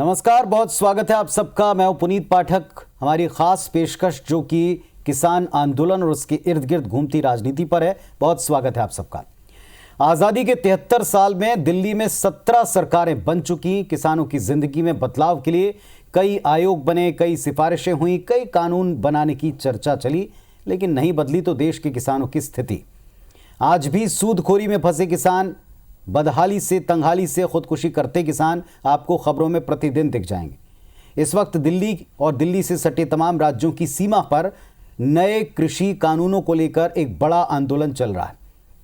नमस्कार, बहुत स्वागत है आप सबका। मैं हूं पुनीत पाठक। हमारी खास पेशकश जो कि किसान आंदोलन और उसके इर्द गिर्द घूमती राजनीति पर है। बहुत स्वागत है आप सबका। आज़ादी के 73 साल में दिल्ली में 17 सरकारें बन चुकी। किसानों की जिंदगी में बदलाव के लिए कई आयोग बने, कई सिफारिशें हुई, कई कानून बनाने की चर्चा चली, लेकिन नहीं बदली तो देश के किसानों की स्थिति। आज भी सूदखोरी में फंसे किसान, बदहाली से तंगहाली से खुदकुशी करते किसान आपको खबरों में प्रतिदिन दिख जाएंगे। इस वक्त दिल्ली और दिल्ली से सटे तमाम राज्यों की सीमा पर नए कृषि कानूनों को लेकर एक बड़ा आंदोलन चल रहा है।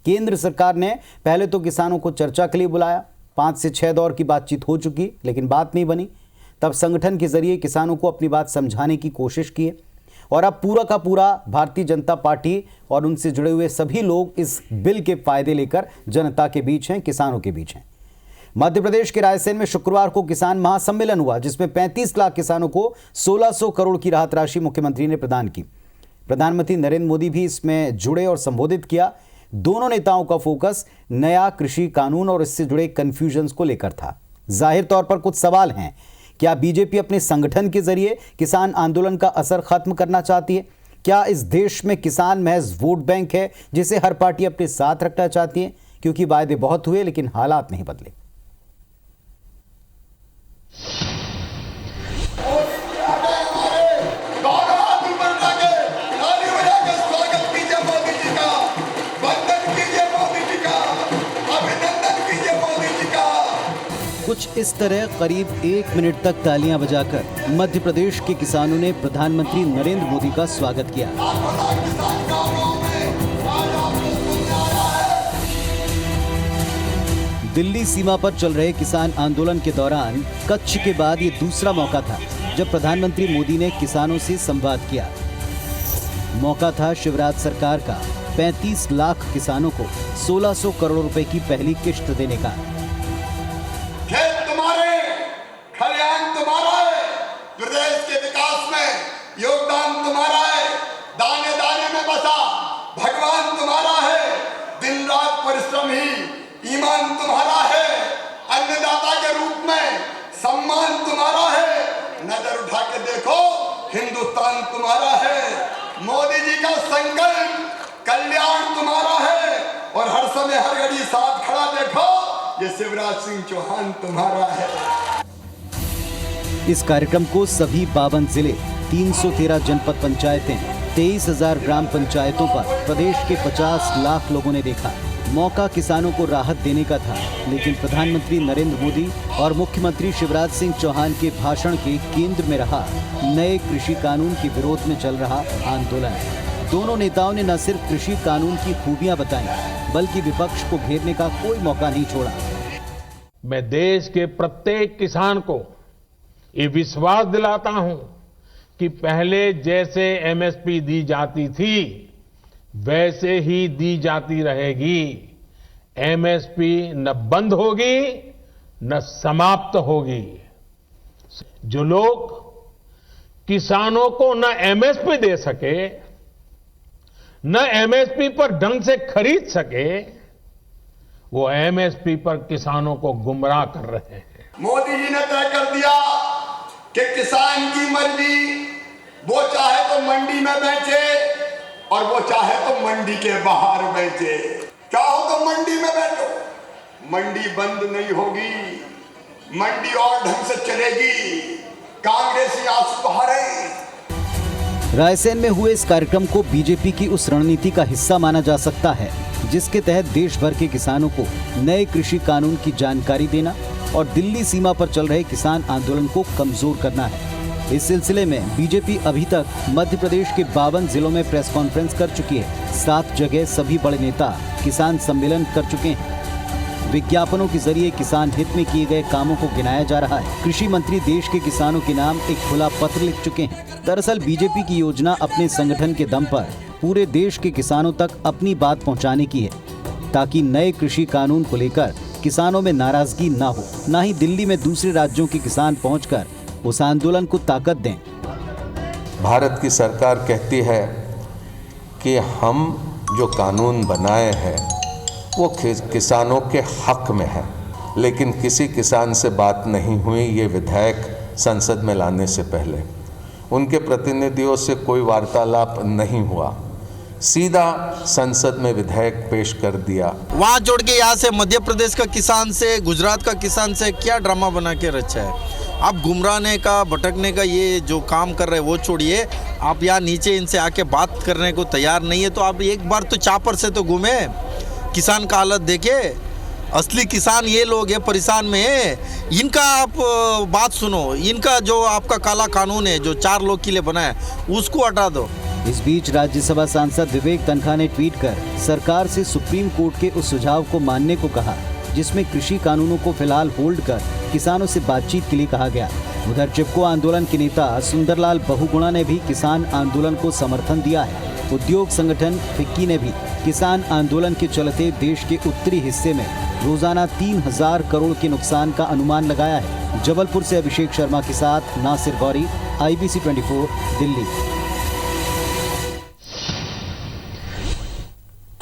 केंद्र सरकार ने पहले तो किसानों को चर्चा के लिए बुलाया। 5 से 6 दौर की बातचीत हो चुकी, लेकिन बात नहीं बनी। तब संगठन के जरिए किसानों को अपनी बात समझाने की कोशिश की और अब पूरा का पूरा भारतीय जनता पार्टी और उनसे जुड़े हुए सभी लोग इस बिल के फायदे लेकर जनता के बीच हैं, किसानों के बीच हैं। मध्य प्रदेश के रायसेन में शुक्रवार को किसान महासम्मेलन हुआ, जिसमें 35 लाख किसानों को 1600 करोड़ की राहत राशि मुख्यमंत्री ने प्रदान की। प्रधानमंत्री नरेंद्र मोदी भी इसमें जुड़े और संबोधित किया। दोनों नेताओं का फोकस नया कृषि कानून और इससे जुड़े कन्फ्यूजन्स को लेकर था। जाहिर तौर पर कुछ सवाल हैं। क्या बीजेपी अपने संगठन के जरिए किसान आंदोलन का असर खत्म करना चाहती है? क्या इस देश में किसान महज वोट बैंक है जिसे हर पार्टी अपने साथ रखना चाहती है? क्योंकि वायदे बहुत हुए लेकिन हालात नहीं बदले। कुछ इस तरह करीब 1 मिनट तक तालियां बजाकर मध्य प्रदेश के किसानों ने प्रधानमंत्री नरेंद्र मोदी का स्वागत किया। दिल्ली सीमा पर चल रहे किसान आंदोलन के दौरान कच्छ के बाद ये दूसरा मौका था जब प्रधानमंत्री मोदी ने किसानों से संवाद किया। मौका था शिवराज सरकार का 35 लाख किसानों को 1600 करोड़ रुपए की पहली किश्त देने का। प्रदेश के विकास में योगदान तुम्हारा है, दाने दाने में बसा भगवान तुम्हारा है, दिन रात परिश्रम ही ईमान तुम्हारा है, अन्नदाता के रूप में सम्मान तुम्हारा है, नजर उठा के देखो हिंदुस्तान तुम्हारा है, मोदी जी का संकल्प कल्याण तुम्हारा है और हर समय हर घड़ी साथ खड़ा देखो ये शिवराज सिंह चौहान तुम्हारा है। इस कार्यक्रम को सभी 52 जिले, 313 जनपद पंचायतें, 23,000 ग्राम पंचायतों पर प्रदेश के 50 लाख लोगों ने देखा। मौका किसानों को राहत देने का था, लेकिन प्रधानमंत्री नरेंद्र मोदी और मुख्यमंत्री शिवराज सिंह चौहान के भाषण के केंद्र में रहा नए कृषि कानून के विरोध में चल रहा आंदोलन। दोनों नेताओं ने न सिर्फ कृषि कानून की खूबियां बताई, बल्कि विपक्ष को घेरने का कोई मौका नहीं छोड़ा। मैं देश के प्रत्येक किसान को ये विश्वास दिलाता हूं कि पहले जैसे एमएसपी दी जाती थी वैसे ही दी जाती रहेगी। एमएसपी न बंद होगी न समाप्त होगी। जो लोग किसानों को न एमएसपी दे सके, न एमएसपी पर ढंग से खरीद सके, वो एमएसपी पर किसानों को गुमराह कर रहे हैं। मोदी जी ने तय कर दिया कि किसान की मर्जी, वो चाहे तो मंडी में बेचे और वो चाहे तो मंडी के बाहर बेचे। चाहो तो मंडी में बैठो, मंडी बंद नहीं होगी, मंडी और ढंग से चलेगी। कांग्रेसी आंसू बहारे। रायसेन में हुए इस कार्यक्रम को बीजेपी की उस रणनीति का हिस्सा माना जा सकता है जिसके तहत देश भर के किसानों को नए कृषि कानून की जानकारी देना और दिल्ली सीमा पर चल रहे किसान आंदोलन को कमजोर करना है। इस सिलसिले में बीजेपी अभी तक मध्य प्रदेश के 52 जिलों में प्रेस कॉन्फ्रेंस कर चुकी है। 7 जगह सभी बड़े नेता किसान सम्मेलन कर चुके हैं। विज्ञापनों के जरिए किसान हित में किए गए कामों को गिनाया जा रहा है। कृषि मंत्री देश के किसानों के नाम एक खुला पत्र लिख चुके हैं। दरअसल बीजेपी की योजना अपने संगठन के दम पर पूरे देश के किसानों तक अपनी बात पहुंचाने की है, ताकि नए कृषि कानून को लेकर किसानों में नाराजगी ना हो, ना ही दिल्ली में दूसरे राज्यों के किसान पहुंचकर उस आंदोलन को ताकत दें। भारत की सरकार कहती है कि हम जो कानून बनाए हैं वो किसानों के हक में है। लेकिन किसी किसान से बात नहीं हुई ये विधेयक संसद में लाने से पहले। उनके प्रतिनिधियों से कोई वार्तालाप नहीं हुआ, सीधा संसद में विधेयक पेश कर दिया। वहाँ जोड़ के यहाँ से मध्य प्रदेश का किसान से, गुजरात का किसान से क्या ड्रामा बना के रचा है। आप गुमराहने का, भटकने का ये जो काम कर रहे हैं वो छोड़िए, आप यहाँ नीचे इनसे आके बात करने को तैयार नहीं है। तो आप एक बार तो चापर से तो घूमे, किसान का हालत देखे। असली किसान ये लोग हैं, परेशान में है। इनका आप बात सुनो, इनका जो आपका काला कानून है जो 4 लोग के लिए बना है उसको हटा दो। इस बीच राज्यसभा सांसद विवेक तनखा ने ट्वीट कर सरकार से सुप्रीम कोर्ट के उस सुझाव को मानने को कहा जिसमें कृषि कानूनों को फिलहाल होल्ड कर किसानों से बातचीत के लिए कहा गया। उधर चिपको आंदोलन के नेता सुंदरलाल बहुगुणा ने भी किसान आंदोलन को समर्थन दिया है। उद्योग संगठन फिक्की ने भी किसान आंदोलन के चलते देश के उत्तरी हिस्से में रोजाना 3000 करोड़ के नुकसान का अनुमान लगाया है। जबलपुर से अभिषेक शर्मा के साथ नासिर गौरी, IBC 24 दिल्ली।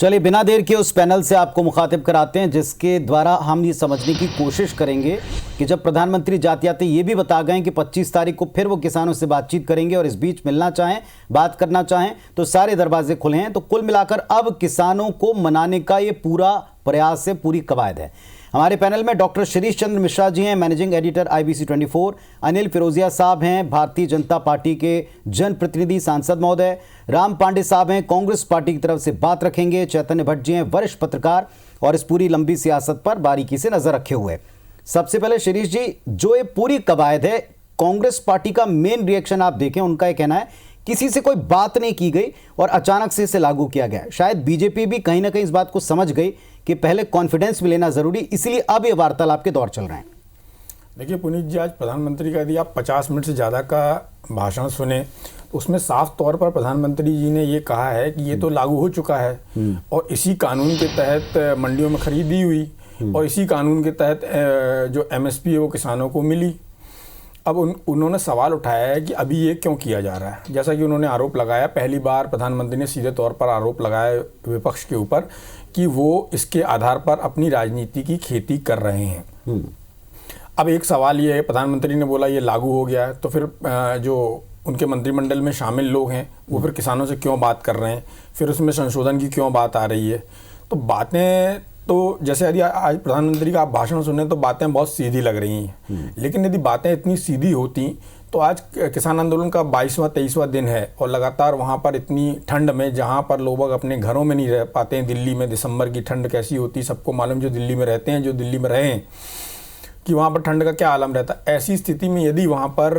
चलिए बिना देर के उस पैनल से आपको मुखातिब कराते हैं जिसके द्वारा हम ये समझने की कोशिश करेंगे कि जब प्रधानमंत्री जाते जाते ये भी बता गए कि 25 तारीख को फिर वो किसानों से बातचीत करेंगे और इस बीच मिलना चाहें, बात करना चाहें तो सारे दरवाजे खुले हैं। तो कुल मिलाकर अब किसानों को मनाने का ये पूरा प्रयास है, पूरी कवायद है। हमारे पैनल में डॉक्टर शिरीष चंद्र मिश्रा जी हैं, managing editor IBC 24, Anil Firojia साहब हैं, भारतीय जनता पार्टी के जनप्रतिनिधि सांसद महोदय, राम पांडे साहब हैं, कांग्रेस पार्टी की तरफ से बात रखेंगे, चैतन्य भट्ट जी हैं, वरिष्ठ पत्रकार और इस पूरी लंबी सियासत पर बारीकी से नजर रखे हुए। सबसे पहले शिरीष जी, जो ये पूरी कवायद है, कांग्रेस पार्टी का मेन रिएक्शन आप देखें, उनका ये कहना है किसी से कोई बात नहीं की गई और अचानक से इसे लागू किया गया। शायद बीजेपी भी कहीं ना कहीं इस बात को समझ गई कि पहले कॉन्फिडेंस भी लेना जरूरी, इसीलिए अब ये वार्तालाप के दौर चल रहे हैं। देखिए पुनीत जी, आज प्रधानमंत्री का यदि आप 50 मिनट से ज़्यादा का भाषण सुने तो उसमें साफ तौर पर प्रधानमंत्री जी ने ये कहा है कि ये तो लागू हो चुका है और इसी कानून के तहत मंडियों में खरीदी हुई और इसी कानून के तहत जो MSP है वो किसानों को मिली। अब उन्होंने सवाल उठाया है कि अभी ये क्यों किया जा रहा है। जैसा कि उन्होंने आरोप लगाया, पहली बार प्रधानमंत्री ने सीधे तौर पर आरोप लगाया विपक्ष के ऊपर कि वो इसके आधार पर अपनी राजनीति की खेती कर रहे हैं। अब एक सवाल ये है, प्रधानमंत्री ने बोला ये लागू हो गया है, तो फिर जो उनके मंत्रिमंडल में शामिल लोग हैं वो फिर किसानों से क्यों बात कर रहे हैं, फिर उसमें संशोधन की क्यों बात आ रही है। तो बातें तो जैसे यदि आज प्रधानमंत्री का आप भाषण सुने तो बातें बहुत सीधी लग रही हैं, लेकिन यदि बातें इतनी सीधी होती तो आज किसान आंदोलन का 22वां 23वां दिन है और लगातार वहाँ पर इतनी ठंड में, जहाँ पर लोग अपने घरों में नहीं रह पाते हैं। दिल्ली में दिसंबर की ठंड कैसी होती सबको मालूम, जो दिल्ली में रहते हैं, जो दिल्ली में रहे हैं, कि वहाँ पर ठंड का क्या आलम रहता है। ऐसी स्थिति में यदि वहाँ पर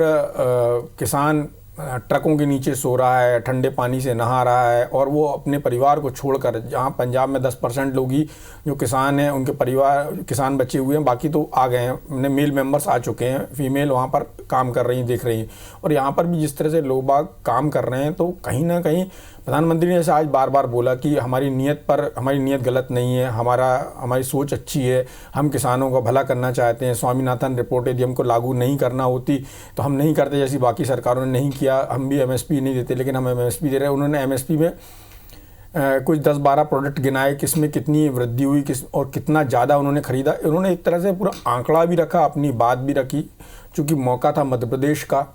किसान ट्रकों के नीचे सो रहा है, ठंडे पानी से नहा रहा है और वो अपने परिवार को छोड़कर, जहाँ पंजाब में 10% लोग ही जो किसान हैं उनके परिवार किसान बचे हुए हैं, बाकी तो आ गए हैं, मेल मेंबर्स आ चुके हैं, फीमेल वहाँ पर काम कर रही हैं, देख रही हैं। और यहाँ पर भी जिस तरह से लोग बाग काम कर रहे हैं, तो कहीं ना कहीं प्रधानमंत्री ने जैसे आज बार बार बोला कि हमारी नीयत गलत नहीं है, हमारी सोच अच्छी है, हम किसानों का भला करना चाहते हैं। स्वामीनाथन रिपोर्ट यदि हमको लागू नहीं करना होती तो हम नहीं करते, जैसी बाकी सरकारों ने नहीं किया, हम भी MSP नहीं देते, लेकिन हम MSP दे रहे हैं। उन्होंने MSP में कुछ 10-12 प्रोडक्ट गिनाए, किसमें कितनी वृद्धि हुई, और कितना ज़्यादा उन्होंने खरीदा। उन्होंने एक तरह से पूरा आंकड़ा भी रखा, अपनी बात भी रखी। चूँकि मौका था मध्य प्रदेश का,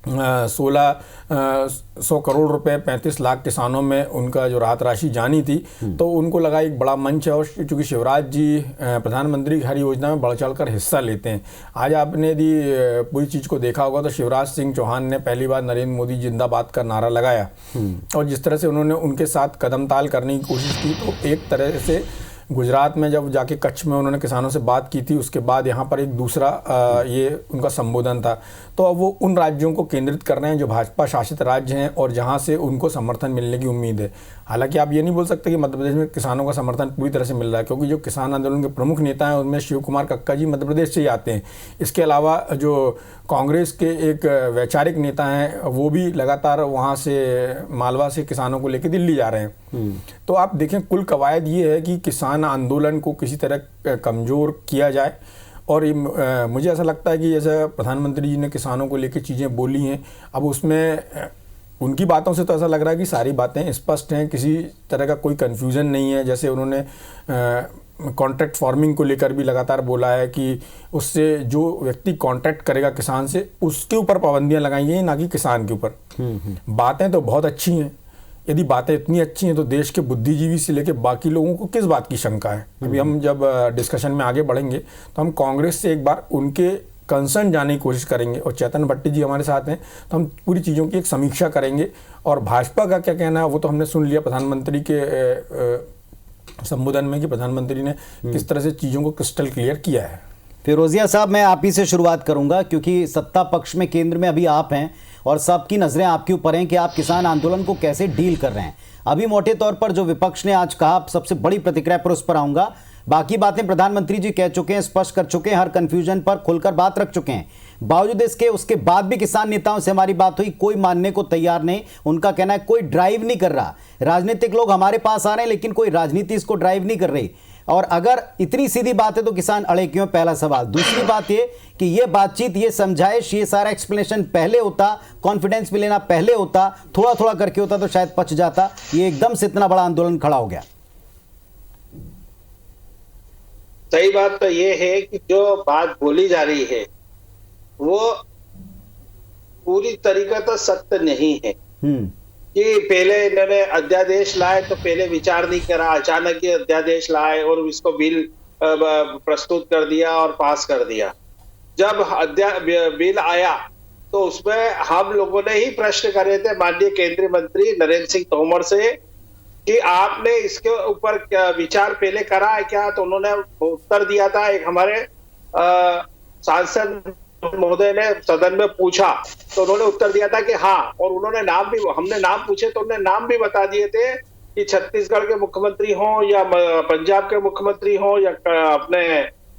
1600 करोड़ रुपए 35 लाख किसानों में उनका जो राहत राशि जानी थी, तो उनको लगा एक बड़ा मंच है। और चूँकि शिवराज जी प्रधानमंत्री हर योजना में बढ़ चढ़ कर हिस्सा लेते हैं। आज आपने यदि पूरी चीज़ को देखा होगा तो शिवराज सिंह चौहान ने पहली बार नरेंद्र मोदी जिंदाबाद का नारा लगाया और जिस तरह से उन्होंने उनके साथ कदम ताल करने की कोशिश की, तो एक तरह से गुजरात में जब जाके कच्छ में उन्होंने किसानों से बात की थी, उसके बाद यहाँ पर एक दूसरा ये उनका संबोधन था। तो अब वो उन राज्यों को केंद्रित कर रहे हैं जो भाजपा शासित राज्य हैं और जहाँ से उनको समर्थन मिलने की उम्मीद है। हालांकि आप ये नहीं बोल सकते कि मध्य प्रदेश में किसानों का समर्थन पूरी तरह से मिल रहा है, क्योंकि जो किसान आंदोलन के प्रमुख नेता हैं उनमें शिव कुमार कक्का जी मध्य प्रदेश से ही आते हैं। इसके अलावा जो कांग्रेस के एक वैचारिक नेता हैं वो भी लगातार वहाँ से मालवा से किसानों को लेकर दिल्ली जा रहे हैं। तो आप देखें, कुल कवायद ये है कि किसान आंदोलन को किसी तरह कमज़ोर किया जाए। और मुझे ऐसा लगता है कि जैसे प्रधानमंत्री जी ने किसानों को लेकर चीज़ें बोली हैं, अब उसमें उनकी बातों से तो ऐसा लग रहा है कि सारी बातें स्पष्ट हैं, किसी तरह का कोई कन्फ्यूज़न नहीं है। जैसे उन्होंने कॉन्ट्रैक्ट फार्मिंग को लेकर भी लगातार बोला है कि उससे जो व्यक्ति कॉन्ट्रैक्ट करेगा किसान से उसके ऊपर पाबंदियां लगाई हैं, ना कि किसान के ऊपर। बातें तो बहुत अच्छी हैं, यदि बातें इतनी अच्छी हैं तो देश के बुद्धिजीवी से लेकर बाकी लोगों को किस बात की शंका है। अभी हम जब डिस्कशन में आगे बढ़ेंगे तो हम कांग्रेस से एक बार उनके कंसर्न जानने की कोशिश करेंगे, और चेतन भट्टी जी हमारे साथ हैं तो हम पूरी चीज़ों की एक समीक्षा करेंगे। और भाजपा का क्या कहना है वो तो हमने सुन लिया प्रधानमंत्री के संबोधन में कि प्रधानमंत्री ने किस तरह से चीज़ों को क्रिस्टल क्लियर किया है। फिरोजिया साहब, मैं आप ही से शुरुआत करूंगा क्योंकि सत्ता पक्ष में केंद्र में अभी आप हैं और सबकी नजरें आपके ऊपर हैं कि आप किसान आंदोलन को कैसे डील कर रहे हैं। अभी मोटे तौर पर जो विपक्ष ने आज कहा, सबसे बड़ी प्रतिक्रिया पर उस पर आऊंगा। बाकी बातें प्रधानमंत्री जी कह चुके हैं, स्पष्ट कर चुके हैं, हर कंफ्यूजन पर खुलकर बात रख चुके हैं। बावजूद इसके उसके बाद भी किसान नेताओं से हमारी बात हुई, कोई मानने को तैयार नहीं। उनका कहना है कोई ड्राइव नहीं कर रहा, राजनीतिक लोग हमारे पास आ रहे हैं लेकिन कोई राजनीति इसको ड्राइव नहीं कर रही। और अगर इतनी सीधी बात है तो किसान अड़े क्यों, पहला सवाल। दूसरी बात ये कि ये बातचीत, ये समझाइश, ये सारा एक्सप्लेनेशन पहले होता, कॉन्फिडेंस भी लेना पहले होता, थोड़ा थोड़ा करके होता तो शायद पच जाता। ये एकदम से इतना बड़ा आंदोलन खड़ा हो गया। सही बात तो ये है कि जो बात बोली जा रही है वो पूरी तरीके तो सत्य नहीं है कि पहले इन्होंने अध्यादेश लाए तो पहले विचार नहीं करा, अचानक ये अध्यादेश लाए और इसको बिल प्रस्तुत कर दिया और पास कर दिया। जब बिल आया तो उसमें हम लोगों ने ही प्रश्न करे थे माननीय केंद्रीय मंत्री नरेंद्र सिंह तोमर से कि आपने इसके ऊपर विचार पहले करा है क्या, तो उन्होंने उत्तर दिया था। एक हमारे सांसद महोदय ने सदन में पूछा तो उन्होंने उत्तर दिया था कि हाँ, और उन्होंने नाम भी, हमने नाम पूछे तो उन्होंने नाम भी बता दिए थे कि छत्तीसगढ़ के मुख्यमंत्री हो या पंजाब के मुख्यमंत्री हो या अपने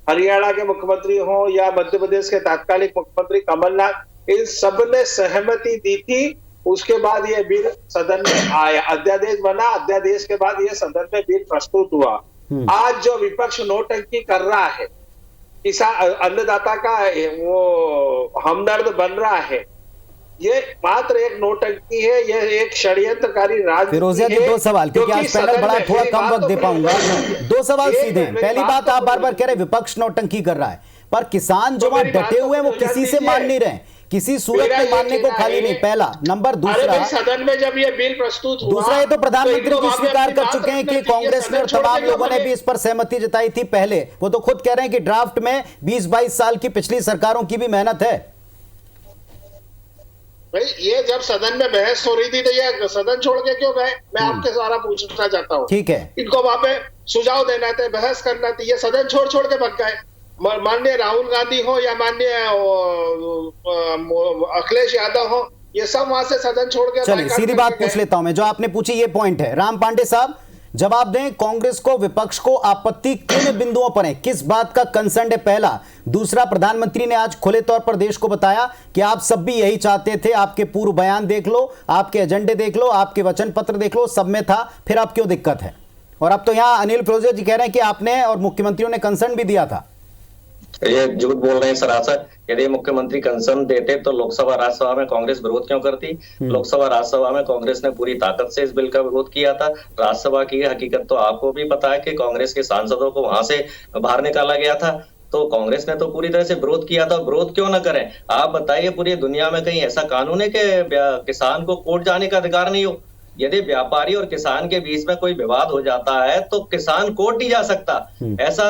हरियाणा के मुख्यमंत्री हो या मध्य प्रदेश के तात्कालिक मुख्यमंत्री कमलनाथ, इन सब ने सहमति दी थी। उसके बाद ये बिल सदन में आया, अध्यादेश बना, अध्यादेश के बाद ये सदन में बिल प्रस्तुत हुआ। आज जो विपक्ष नौटंकी कर रहा है, किसान अन्नदाता का वो हमदर्द बन रहा है, ये मात्र एक नौटंकी है, ये एक षड्यंत्रकारी राजनीति है। फिरोजिया जी, दो सवाल, क्योंकि आज पैनल बड़ा, थोड़ा कम वक्त दे पाऊंगा। दो सवाल सीधे। पहली बात, आप बार बार कह रहे विपक्ष नौटंकी कर रहा है, पर किसान जो वहां डटे हुए हैं वो किसी से मान नहीं रहे, किसी सूरत में मानने को खाली नहीं। पहला नंबर। दूसरा, सदन में जब ये बिल प्रस्तुत हुआ, दूसरा ये तो प्रधानमंत्री जी स्वीकार कर चुके हैं कि कांग्रेस ने और तमाम लोगों ने भी इस पर सहमति जताई थी पहले। वो तो खुद कह रहे हैं कि ड्राफ्ट में 20-22 साल की पिछली सरकारों की भी मेहनत है। भाई ये जब सदन में बहस हो रही थी तो ये सदन छोड़ के क्यों गए, मैं आपके द्वारा पूछना चाहता हूँ। ठीक है, इनको वहां पे सुझाव देना था, बहस करना थी, ये सदन छोड़ के भग गए। माननीय राहुल गांधी हो या माननीय अखिलेश यादव हो, ये सब वहां से सदन छोड़ के। चलिए सीधी बात पूछ लेता हूं मैं, जो आपने पूछी ये पॉइंट है। राम पांडे साहब जवाब दें, कांग्रेस को, विपक्ष को आपत्ति किन बिंदुओं पर है, किस बात का कंसर्न है, पहला। दूसरा, प्रधानमंत्री ने आज खुले तौर पर देश को बताया कि आप सब भी यही चाहते थे, आपके पूर्व बयान देख लो, आपके एजेंडे देख लो, आपके वचन पत्र देख लो, सब में था, फिर अब क्यों दिक्कत है। और अब तो यहां अनिल फिरोजिया जी कह रहे हैं कि आपने और मुख्यमंत्रियों ने कंसर्न भी दिया था। ये झूठ बोल रहे हैं सरासर। यदि मुख्यमंत्री कंसर्न देते तो लोकसभा राज्यसभा में कांग्रेस विरोध क्यों करती। लोकसभा राज्यसभा में कांग्रेस ने पूरी ताकत से इस बिल का विरोध किया था। राज्यसभा की हकीकत तो आपको भी पता है कि कांग्रेस के सांसदों को वहां से बाहर निकाला गया था, तो कांग्रेस ने तो पूरी तरह से विरोध किया था। विरोध क्यों न करें। आप बताइए, पूरी दुनिया में कहीं ऐसा कानून है कि किसान को कोर्ट जाने का अधिकार नहीं हो। यदि व्यापारी और किसान के बीच में कोई विवाद हो जाता है तो किसान कोर्ट नहीं जा सकता। ऐसा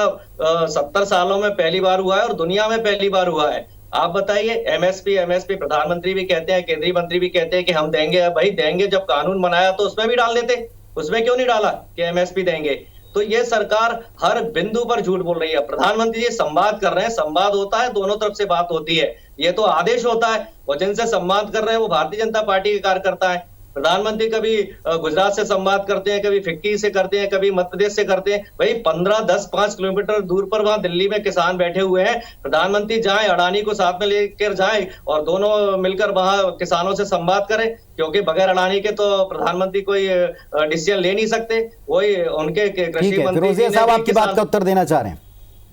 70 सालों में पहली बार हुआ है और दुनिया में पहली बार हुआ है। आप बताइए, एमएसपी प्रधानमंत्री भी कहते हैं, केंद्रीय मंत्री भी कहते हैं कि हम देंगे। भाई देंगे, जब कानून बनाया तो उसमें भी डाल देते, उसमें क्यों नहीं डाला कि एमएसपी देंगे। तो ये सरकार हर बिंदु पर झूठ बोल रही है। प्रधानमंत्री जी संवाद कर रहे हैं, संवाद होता है, दोनों तरफ से बात होती है, ये तो आदेश होता है। और जिनसे संवाद कर रहे हैं वो भारतीय जनता पार्टी के कार्यकर्ता है। प्रधानमंत्री कभी गुजरात से संवाद करते हैं, कभी फिक्की से करते हैं, कभी मध्य प्रदेश से करते हैं। भाई 15-10-5 किलोमीटर दूर पर वहां दिल्ली में किसान बैठे हुए हैं। प्रधानमंत्री जाएं, अडानी को साथ में लेकर जाएं और दोनों मिलकर वहां किसानों से संवाद करें, क्योंकि बगैर अडानी के तो प्रधानमंत्री कोई डिसीजन ले नहीं सकते। वही उनके कृषि मंत्री। फिरोजिया साहब आपकी बात का उत्तर देना चाह रहे हैं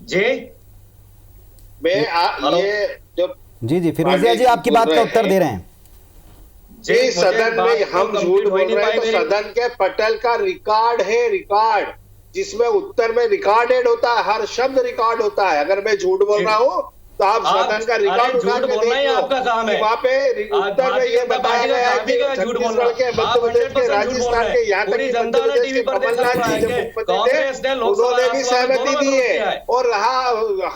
जी। जी फिरोजिया जी आपकी बात का उत्तर दे रहे हैं। सदन में हम झूठ बोल रहे हैं तो सदन के पटल का रिकॉर्ड है, रिकॉर्ड जिसमें उत्तर में रिकॉर्डेड होता है, हर शब्द रिकॉर्ड होता है। अगर मैं झूठ बोल रहा हूँ तो आप सदन का रिकॉर्ड उठा के देखो, आपका काम है। वहाँ पे उत्तर में ये बताया गया है कि छत्तीसगढ़ के, मध्य प्रदेश के, राजस्थान के, यहाँ तक कि मध्य प्रदेश के कमलनाथ जी जब मुख्यमंत्री थे उन्होंने भी सहमति दी है। और रहा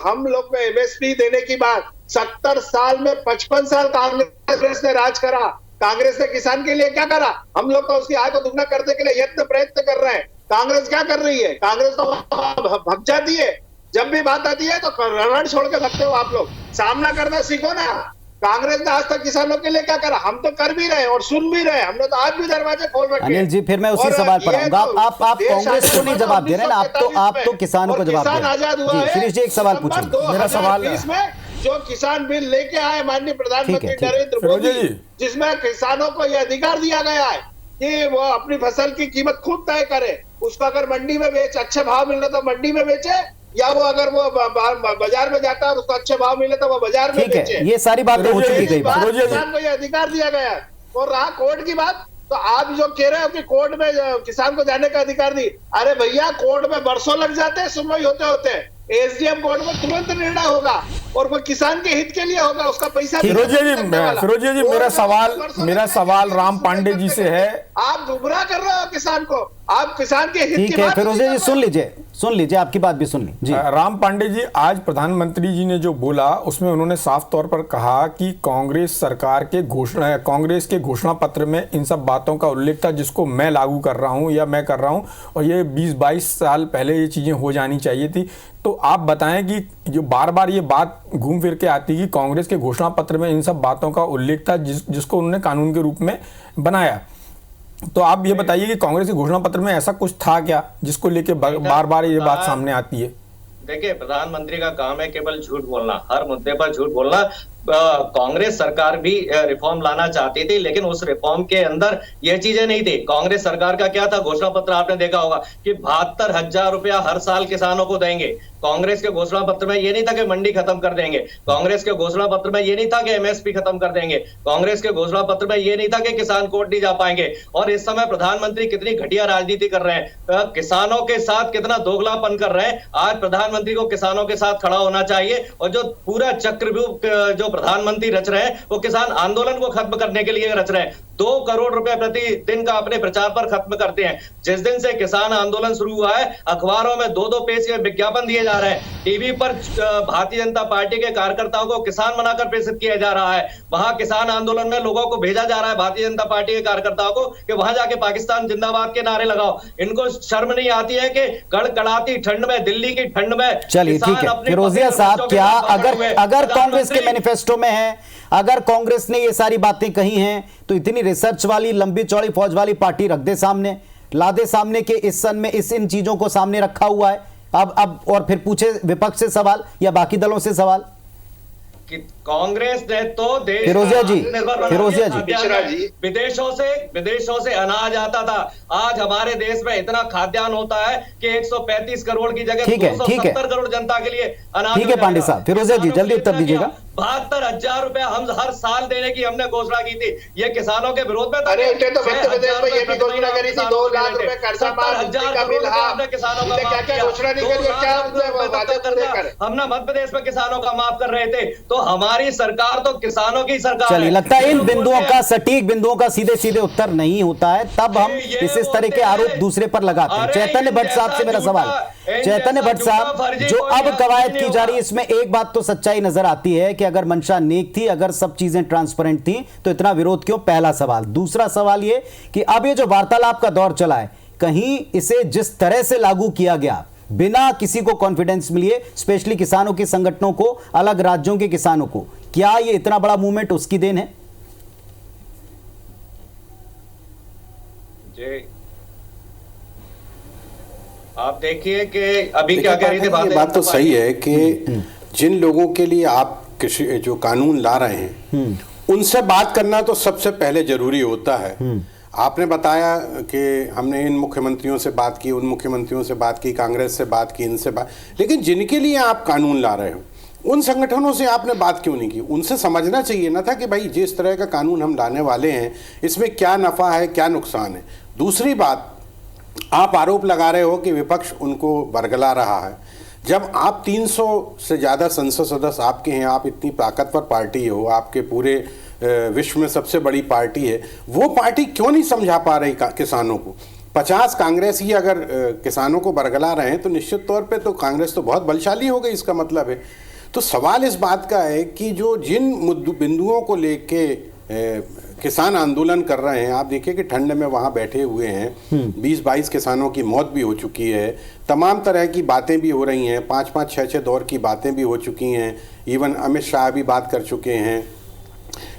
हम लोग में एमएसपी देने की बात, 70 साल में 55 साल कांग्रेस ने राज करा। कांग्रेस ने किसान के लिए क्या करा? हम लोग तो उसकी आय को दुगना करने के लिए यत्न प्रयत्न कर रहे हैं। कांग्रेस क्या कर रही है? कांग्रेस तो भग जाती है, जब भी बात आती है तो रण छोड़ के भगते हो आप लोग। सामना करना सीखो ना। कांग्रेस ने आज तक किसानों के लिए क्या करा? हम तो कर भी रहे और सुन भी रहे, हमने तो आज भी दरवाजे खोल रखे। अनिल जी, फिर मैं उसी सवाल पर आऊंगा। आप कांग्रेस को नहीं जवाब दे रहे ना, आप तो किसानों को जवाब दे रहे हैं। शिरीष जी एक सवाल पूछूंगा। मेरा सवाल में जो किसान बिल लेके आए माननीय प्रधानमंत्री नरेंद्र मोदी, जिसमें किसानों को यह अधिकार दिया गया है कि वो अपनी फसल की कीमत खुद तय करे। उसको अगर मंडी में बेच, अच्छे भाव मिलना तो मंडी में बेचे, या वो अगर वो बाजार में जाता है और उसको अच्छे भाव मिले तो वो बाजार में बेचे। ये सारी बातें हो चुकी गई। किसान को ये अधिकार दिया गया है। और रहा कोर्ट की बात, तो आप जो कह रहे हो कि कोर्ट में किसान को जाने का अधिकार दी, अरे भैया कोर्ट में बरसों लग जाते हैं सुनवाई होते होते। एसडीएम कोर्ट में तुरंत निर्णय होगा और वो किसान के हित के लिए होगा, उसका पैसा। फिरोजी जी मेरा सवाल राम पांडे जी से है। आप गुमराह कर रहे हो किसान को, आप किसान के हित ठीक है फिरोजी जी, सुन लीजिए आपकी बात भी सुन ली। राम पांडे जी, आज प्रधानमंत्री जी ने जो बोला उसमें उन्होंने साफ तौर पर कहा कि कांग्रेस सरकार के कांग्रेस के घोषणा पत्र में इन सब बातों का उल्लेख था जिसको मैं लागू कर रहा हूं या मैं कर रहा हूं, और ये 20-22 साल पहले ये चीजें हो जानी चाहिए थी। तो आप बताएं कि जो बार बार ये बात घूम फिर के आती कि कांग्रेस के घोषणा पत्र में इन सब बातों का उल्लेख था जिसको उन्होंने कानून के रूप में बनाया। तो आप ये बताइए कि कांग्रेस के घोषणा पत्र में ऐसा कुछ था क्या जिसको लेके बार बार ये बात सामने आती है? देखिए, प्रधानमंत्री का काम है केवल झूठ बोलना, हर मुद्दे पर झूठ बोलना। कांग्रेस सरकार भी रिफॉर्म लाना चाहती थी, लेकिन उस रिफॉर्म के अंदर ये चीजें नहीं थी। कांग्रेस सरकार का क्या था घोषणा पत्र, आपने देखा होगा कि 72,000 रुपया हर साल किसानों को देंगे। कांग्रेस के घोषणा पत्र में ये नहीं था कि मंडी खत्म कर देंगे। कांग्रेस के घोषणा पत्र में ये नहीं था कि एमएसपी खत्म कर देंगे। कांग्रेस के घोषणा पत्र में ये नहीं था कि किसान कोर्ट नहीं जा पाएंगे। और इस समय प्रधानमंत्री कितनी घटिया राजनीति कर रहे हैं, किसानों के साथ कितना दोगलापन कर रहे हैं। आज प्रधानमंत्री को किसानों के साथ खड़ा होना चाहिए, और जो पूरा चक्रव्यूह जो प्रधानमंत्री रच रहे हैं वो किसान आंदोलन को खत्म करने के लिए रच रहे हैं। 2 करोड़ रुपए प्रति दिन का अपने प्रचार पर खत्म करते हैं। जिस दिन से किसान आंदोलन शुरू हुआ है, अखबारों में 2-2 पेज के विज्ञापन दिए जा रहे हैं। टीवी पर भारतीय जनता पार्टी के कार्यकर्ताओं को किसान बनाकर प्रेषित किया जा रहा है। वहां किसान आंदोलन में लोगों को भेजा जा रहा है, भारतीय जनता पार्टी के कार्यकर्ताओं को, कि वहां जाके पाकिस्तान जिंदाबाद के नारे लगाओ। इनको शर्म नहीं आती है कि कड़कड़ाती ठंड में, दिल्ली की ठंड में। चलिए ठीक है फिरोजिया साहब, क्या अगर कांग्रेस के मैनिफेस्टो में है, अगर कांग्रेस ने ये सारी बातें कही हैं, तो इतनी रिसर्च वाली लंबी चौड़ी फौज वाली पार्टी रख दे सामने, ला दे सामने के इस सन में इन चीजों को सामने रखा हुआ है। अब और फिर पूछे विपक्ष से सवाल या बाकी दलों से सवाल। कांग्रेस ने तो देश फिरोजिया जी विदेशों से अनाज आता था। आज हमारे देश में इतना खाद्यान्न होता है कि 135 करोड़ की जगह 270 करोड़ जनता के लिए अनाज। ठीक है पांडे साहब, फिरोजिया जी जल्दी उत्तर दीजिएगा। 72,000 रुपए हम हर साल देने की हमने घोषणा की थी, ये किसानों के विरोध में। अरे तो मध्य प्रदेश में ये भी घोषणा करी थी, 2 लाख रुपए कर्जा माफ का बिल। हमने किसानों का क्या घोषणा नहीं करी, क्या हमने मध्य प्रदेश में किसानों का माफ कर रहे थे। तो हमारी सरकार तो किसानों की सरकार है। चलिए, लगता है इन बिंदुओं का सटीक बिंदुओं का सीधे सीधे उत्तर नहीं होता है, तब हम इस तरह के आरोप दूसरे पर लगाते हैं। चैतन्य भट्ट साहब से मेरा सवाल, चैतन्य भट्ट साहब, जो अब कवायद की जा रही है इसमें एक बात तो सच्चाई नजर आती है कि अगर मंशा नेक थी, अगर सब चीजें ट्रांसपेरेंट थी, तो इतना विरोध क्यों? पहला सवाल। दूसरा सवाल ये कि अब ये जो वार्तालाप का दौर चला है, कहीं इसे जिस तरह से लागू किया गया बिना किसी को कॉन्फिडेंस मिले, स्पेशली किसानों के संगठनों को, अलग राज्यों के किसानों को, क्या ये इतना बड़ा मूवमेंट उसकी देन है? जी, आप देखिए कि अभी क्या कह रही थी बात। बात तो सही है कि जिन लोगों के लिए आप कृषि जो कानून ला रहे हैं उनसे बात करना तो सबसे पहले जरूरी होता है। आपने बताया कि हमने इन मुख्यमंत्रियों से बात की, उन मुख्यमंत्रियों से बात की, कांग्रेस से बात की, इनसे बात, लेकिन जिनके लिए आप कानून ला रहे हो उन संगठनों से आपने बात क्यों नहीं की? उनसे समझना चाहिए ना था कि भाई जिस तरह का कानून हम लाने वाले हैं इसमें क्या नफ़ा है, क्या नुकसान है। दूसरी बात, आप आरोप लगा रहे हो कि विपक्ष उनको बरगला रहा है। जब आप 300 से ज़्यादा संसद सदस्य आपके हैं, आप इतनी ताकतवर पार्टी हो, आपके पूरे विश्व में सबसे बड़ी पार्टी है, वो पार्टी क्यों नहीं समझा पा रही किसानों को? 50 कांग्रेसी अगर किसानों को बरगला रहे हैं तो निश्चित तौर पे तो कांग्रेस तो बहुत बलशाली हो गई, इसका मतलब है। तो सवाल इस बात का है कि जो जिन बिंदुओं को लेके किसान आंदोलन कर रहे हैं, आप देखिए कि ठंड में वहाँ बैठे हुए हैं, 20-22 किसानों की मौत भी हो चुकी है, तमाम तरह की बातें भी हो रही हैं, 5-5, 6-6 दौर की बातें भी हो चुकी हैं, इवन अमित शाह भी बात कर चुके हैं,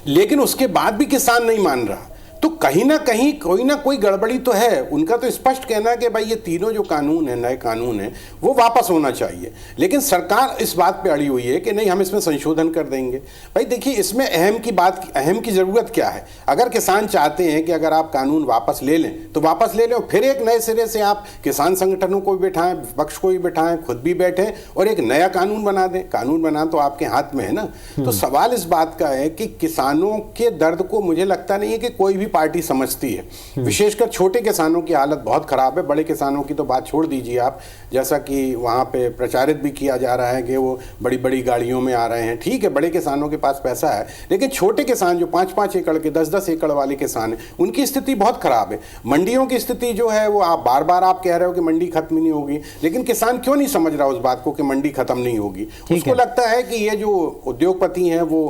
लेकिन उसके बाद भी किसान नहीं मान रहा। तो कहीं ना कहीं कोई ना कोई गड़बड़ी तो है। उनका तो स्पष्ट कहना है कि भाई ये तीनों जो कानून है, नए कानून है, वो वापस होना चाहिए, लेकिन सरकार इस बात पे अड़ी हुई है कि नहीं, हम इसमें संशोधन कर देंगे। भाई देखिए, इसमें अहम की ज़रूरत क्या है? अगर किसान चाहते हैं कि अगर आप कानून वापस ले लें तो वापस ले लें, फिर एक नए सिरे से आप किसान संगठनों को भी बिठाएं, विपक्ष को भी बिठाएं, खुद भी बैठें और एक नया कानून बना दें। कानून बनाना तो आपके हाथ में है ना। तो सवाल इस बात का है कि किसानों के दर्द को मुझे लगता नहीं है कि कोई भी पार्टी समझती है। विशेषकर छोटे किसानों की हालत बहुत खराब है। बड़े किसानों की तो बात छोड़ दीजिए आप, जैसा कि वहाँ पे प्रचारित भी किया जा रहा है कि वो बड़ी बड़ी गाड़ियों में आ रहे हैं। ठीक है, बड़े किसानों के पास पैसा है, लेकिन छोटे किसान जो 5-5 एकड़ के, 10-10 एकड़ वाले किसान हैं, उनकी स्थिति बहुत खराब है। मंडियों की स्थिति जो है वो आप बार बार आप कह रहे हो कि मंडी खत्म नहीं होगी, लेकिन किसान क्यों नहीं समझ रहा उस बात को कि मंडी खत्म नहीं होगी? उसको लगता है कि ये जो उद्योगपति हैं वो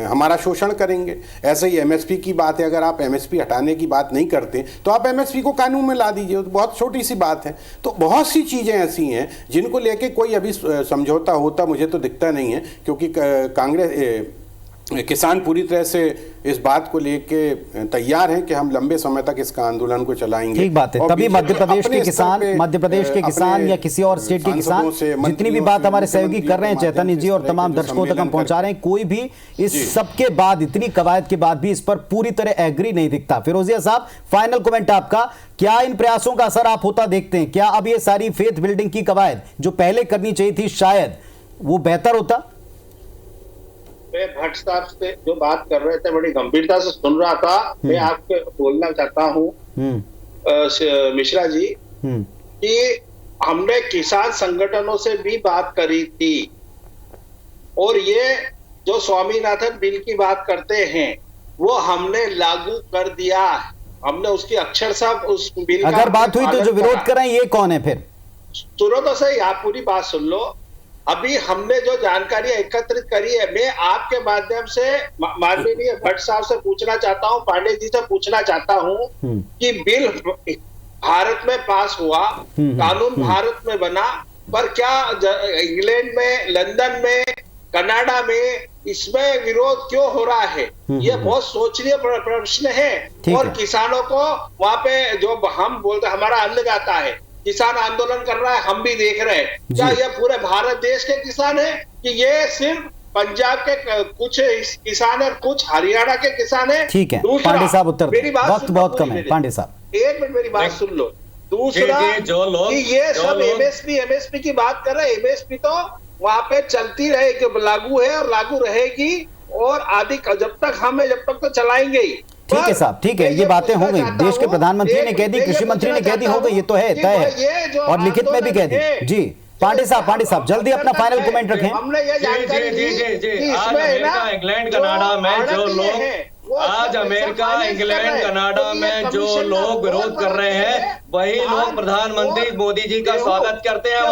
हमारा शोषण करेंगे। ऐसे ही एमएसपी की बात है, अगर आप एमएसपी हटाने की बात नहीं करते तो आप एमएसपी को कानून में ला दीजिए, तो बहुत छोटी सी बात है। तो बहुत सी चीजें ऐसी हैं जिनको लेके कोई अभी समझौता होता मुझे तो दिखता नहीं है, क्योंकि किसान पूरी तरह से इस बात को लेके तैयार हैं कि हम लंबे समय तक इसका आंदोलन को चलाएंगे। ठीक बात है। तभी मध्य प्रदेश के किसान या किसी और स्टेट के किसान जितनी भी बात हमारे सहयोगी कर रहे हैं, चैतन्य जी, और तमाम दर्शकों तक हम पहुंचा रहे हैं, कोई भी इस सब के बाद, इतनी कवायद के बाद भी इस पर पूरी तरह एग्री नहीं दिखता। फिरोजिया साहब, फाइनल कमेंट आपका, क्या इन प्रयासों का असर आप होता देखते हैं? क्या अब ये सारी फेथ बिल्डिंग की कवायद जो पहले करनी चाहिए थी, शायद वो बेहतर होता? मैं भट्ट साहब से जो बात कर रहे थे बड़ी गंभीरता से सुन रहा था। मैं आपको बोलना चाहता हूँ मिश्रा जी कि हमने किसान संगठनों से भी बात करी थी, और ये जो स्वामीनाथन बिल की बात करते हैं वो हमने लागू कर दिया। हमने उसकी अक्षरशः उस बिल अगर बात हुई तो जो विरोध कर रहे हैं ये कौन है? फिर सुनो तो सही, आप पूरी बात सुन लो। अभी हमने जो जानकारी एकत्रित करी है, मैं आपके माध्यम से माननीय भट्ट साहब से पूछना चाहता हूं, पांडे जी से पूछना चाहता हूं कि बिल भारत में पास हुआ, कानून भारत में बना, पर क्या इंग्लैंड में, लंदन में, कनाडा में इसमें विरोध क्यों हो रहा है? ये बहुत सोचनीय प्रश्न है। और किसानों को वहां पे जो हम बोलते हमारा अन्नदाता है, किसान आंदोलन कर रहा है, हम भी देख रहे हैं। क्या ये पूरे भारत देश के किसान हैं कि ये सिर्फ पंजाब के कुछ किसान है, कुछ हरियाणा के किसान है? ठीक है पांडे साहब, उत्तर वक्त बहुत कम है। पांडे साहब एक मिनट मेरी बात सुन लो। दूसरा जो लोग कि ये सब एमएसपी की बात कर रहे हैं, एमएसपी तो वहां पे चलती रहेगी, लागू है और लागू रहेगी, और आदि जब तक तो चलाएंगे ही। ठीक है साहब, ठीक है, ये बातें हो गई, देश के प्रधानमंत्री ने कह दी, कृषि मंत्री ने कह दी, हो गई, ये तो है, तय है, और लिखित में भी कह दी। जी पांडे साहब जल्दी अपना फाइनल कमेंट रखें। हमने ये जानकारी दी आज अमेरिका, इंग्लैंड, कनाडा में जो लोग आज अमेरिका, इंग्लैंड, कनाडा में जो लोग विरोध कर रहे हैं, वही लोग प्रधानमंत्री मोदी जी का स्वागत करते हैं।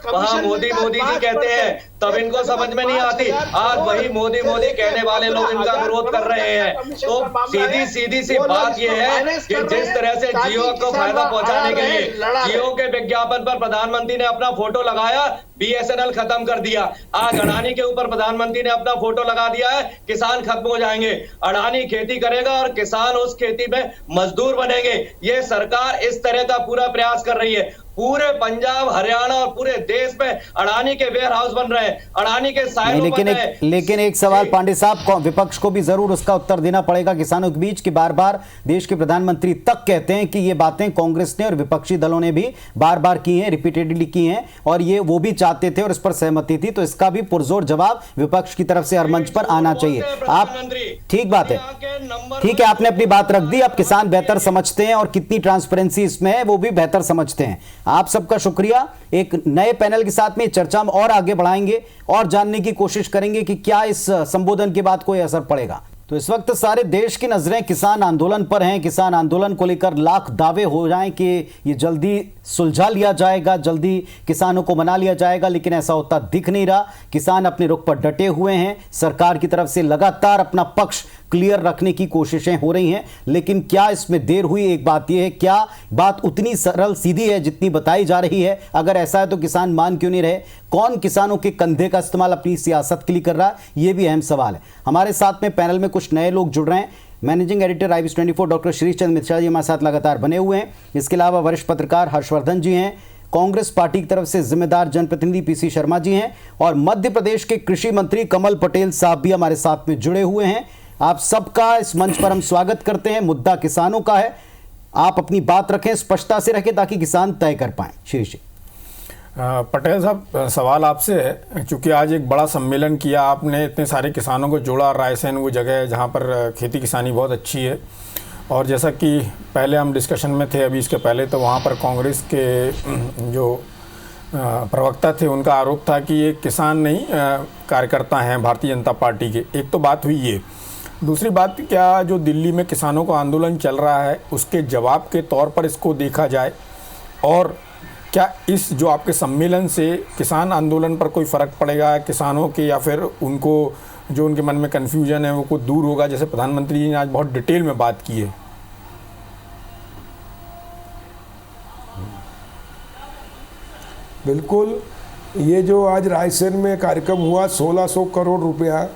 वहाँ मोदी जी कहते हैं, तब इनको समझ में नहीं आती। आज वही मोदी कहने वाले लोग इनका विरोध कर रहे हैं। तो सीधी सी बात यह है कि जिस तरह से जियो को फायदा पहुंचाने के लिए जियो के विज्ञापन पर प्रधानमंत्री ने अपना फोटो लगाया, BSNL खत्म कर दिया। आज अडानी के ऊपर प्रधानमंत्री ने अपना फोटो लगा दिया है, किसान खत्म हो जाएंगे। अडानी खेती करेगा और किसान उस खेती में मजदूर बनेंगे। ये सरकार इस तरह का पूरा प्रयास कर रही है। पूरे पंजाब, हरियाणा और पूरे देश में अडानी के वेयर हाउस बन रहे हैं, अडानी के साइलो बन रहे हैं। लेकिन एक सवाल पांडे साहब, विपक्ष को भी जरूर उसका उत्तर देना पड़ेगा किसानों के बीच, कि बार बार देश के प्रधानमंत्री तक कहते हैं कि ये बातें कांग्रेस ने और विपक्षी दलों ने भी बार बार की हैं, रिपीटेडली की हैं, और ये वो भी चाहते थे और इस पर सहमति थी। तो इसका भी पुरजोर जवाब विपक्ष की तरफ से हर मंच पर आना चाहिए। आप ठीक बात है, ठीक है, आपने अपनी बात रख दी। अब किसान बेहतर समझते हैं और कितनी ट्रांसपेरेंसी इसमें है वो भी बेहतर समझते हैं। आप सबका शुक्रिया। एक नए पैनल के साथ में चर्चा में और आगे बढ़ाएंगे और जानने की कोशिश करेंगे कि क्या इस संबोधन के बाद कोई असर पड़ेगा। तो इस वक्त सारे देश की नजरें किसान आंदोलन पर हैं। किसान आंदोलन को लेकर लाख दावे हो जाएं कि ये जल्दी सुलझा लिया जाएगा, जल्दी किसानों को मना लिया जाएगा, लेकिन ऐसा होता दिख नहीं रहा। किसान अपने रुख पर डटे हुए हैं। सरकार की तरफ से लगातार अपना पक्ष क्लियर रखने की कोशिशें हो रही हैं, लेकिन क्या इसमें देर हुई? एक बात यह है, क्या बात उतनी सरल सीधी है जितनी बताई जा रही है? अगर ऐसा है तो किसान मान क्यों नहीं रहे? कौन किसानों के कंधे का इस्तेमाल अपनी सियासत के लिए कर रहा है? यह भी अहम सवाल है। हमारे साथ में पैनल में कुछ नए लोग जुड़ रहे हैं। Managing editor IBS 24 doctor Shrish Chandra Mishra ji हमारे साथ लगातार बने हुए हैं। इसके अलावा वरिष्ठ पत्रकार हर्षवर्धन जी हैं, कांग्रेस पार्टी की तरफ से जिम्मेदार जनप्रतिनिधि PC शर्मा जी हैं, और मध्य प्रदेश के कृषि मंत्री कमल पटेल साहब भी हमारे साथ में जुड़े हुए हैं। आप सबका इस मंच पर हम स्वागत करते हैं। मुद्दा किसानों का है। आप अपनी बात रखें, स्पष्टता से रखें ताकि किसान तय कर पाएं। श्रीश जी। पटेल साहब, सवाल आपसे है, चूंकि आज एक बड़ा सम्मेलन किया आपने, इतने सारे किसानों को जोड़ा। रायसेन वो जगह है जहाँ पर खेती किसानी बहुत अच्छी है, और जैसा कि पहले हम डिस्कशन में थे अभी इसके पहले, तो वहाँ पर कांग्रेस के जो प्रवक्ता थे उनका आरोप था कि ये किसान नहीं कार्यकर्ता हैं भारतीय जनता पार्टी के। एक तो बात हुई ये। दूसरी बात, क्या जो दिल्ली में किसानों का आंदोलन चल रहा है उसके जवाब के तौर पर इसको देखा जाए, और क्या इस जो आपके सम्मेलन से किसान आंदोलन पर कोई फ़र्क पड़ेगा किसानों के, या फिर उनको जो उनके मन में कन्फ्यूजन है वो कुछ दूर होगा, जैसे प्रधानमंत्री जी ने आज बहुत डिटेल में बात की है? बिल्कुल, ये जो आज रायसेन में कार्यक्रम हुआ, 1600 करोड़ रुपया,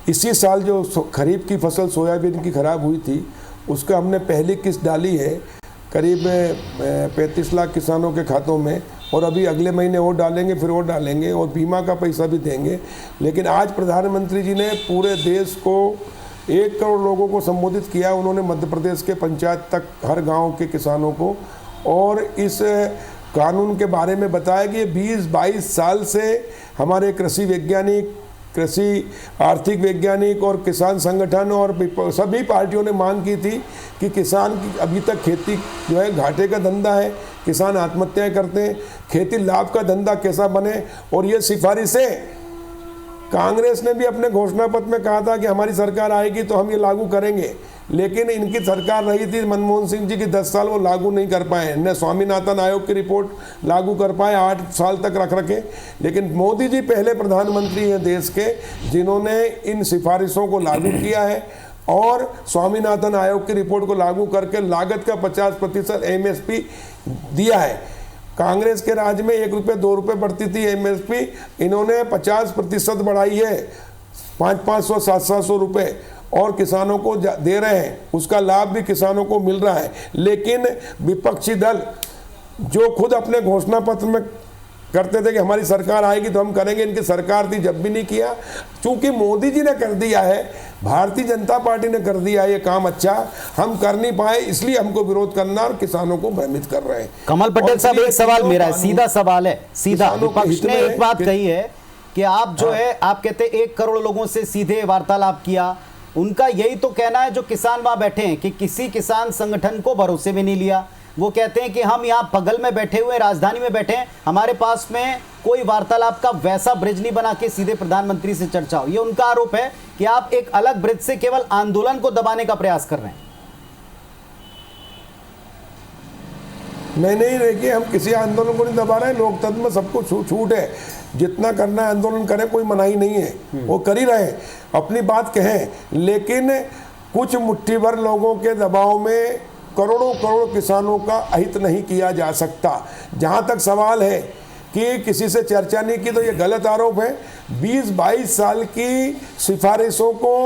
इसी साल जो खरीफ की फसल सोयाबीन की खराब हुई थी उसका हमने पहली किस्त डाली है करीब 35 लाख किसानों के खातों में, और अभी अगले महीने और डालेंगे, फिर और डालेंगे, और बीमा का पैसा भी देंगे। लेकिन आज प्रधानमंत्री जी ने पूरे देश को 1 करोड़ लोगों को संबोधित किया। उन्होंने मध्य प्रदेश के पंचायत तक हर गांव के किसानों को, और इस कानून के बारे में बताया कि 20-22 साल से हमारे कृषि वैज्ञानिक, कृषि आर्थिक वैज्ञानिक और किसान संगठन और सभी पार्टियों ने मांग की थी कि किसान की अभी तक खेती जो है घाटे का धंधा है, किसान आत्महत्याएं करते हैं, खेती लाभ का धंधा कैसा बने। और ये सिफारिशें कांग्रेस ने भी अपने घोषणा पत्र में कहा था कि हमारी सरकार आएगी तो हम ये लागू करेंगे, लेकिन इनकी सरकार रही थी मनमोहन सिंह जी की 10 साल, वो लागू नहीं कर पाए। न स्वामीनाथन आयोग की रिपोर्ट लागू कर पाए, 8 साल तक रख रखे। लेकिन मोदी जी पहले प्रधानमंत्री हैं देश के जिन्होंने इन सिफारिशों को लागू किया है, और स्वामीनाथन आयोग की रिपोर्ट को लागू करके लागत का 50% MSP दिया है। कांग्रेस के राज में 1 रुपये 2 रुपये बढ़ती थी MSP, इन्होंने 50% बढ़ाई है, 500-500 700 रुपये, और किसानों को दे रहे हैं, उसका लाभ भी किसानों को मिल रहा है। लेकिन विपक्षी दल जो खुद अपने घोषणा पत्र में करते थे कि हमारी सरकार आएगी तो हम करेंगे, इनकी सरकार थी जब भी नहीं किया। चूंकि मोदी जी ने कर दिया है, भारतीय जनता पार्टी ने कर दिया ये काम अच्छा, हम कर नहीं पाए, इसलिए हमको विरोध करना और किसानों को भ्रमित कर रहे हैं। कमल पटेल साहब, एक सवाल मेरा है, सीधा सवाल है, सीधा। विपक्ष ने एक बात कही है कि आप जो है, आप कहते 1 करोड़ लोगों से सीधे वार्तालाप किया। उनका यही तो कहना है जो किसान वहां बैठे हैं कि किसी किसान संगठन को भरोसे में नहीं लिया। वो कहते हैं कि हम यहाँ बगल में बैठे हुए, राजधानी में बैठे हैं, हमारे पास में कोई वार्तालाप का वैसा ब्रिज नहीं बना के सीधे प्रधानमंत्री से चर्चा हो। ये उनका आरोप है कि आप एक अलग ब्रिज से केवल आंदोलन को दबाने का प्रयास कर रहे हैं। नहीं, देखिए, हम किसी आंदोलन को नहीं दबा रहे हैं। लोकतंत्र में सबको छूट है, जितना करना है आंदोलन करें, कोई मनाही नहीं है, वो कर ही रहे, अपनी बात कहें। लेकिन कुछ मुट्ठी भर लोगों के दबाव में करोड़ों करोड़ किसानों का अहित नहीं किया जा सकता। जहाँ तक सवाल है कि किसी से चर्चा नहीं की, तो ये गलत आरोप है। 20-22 साल की सिफारिशों को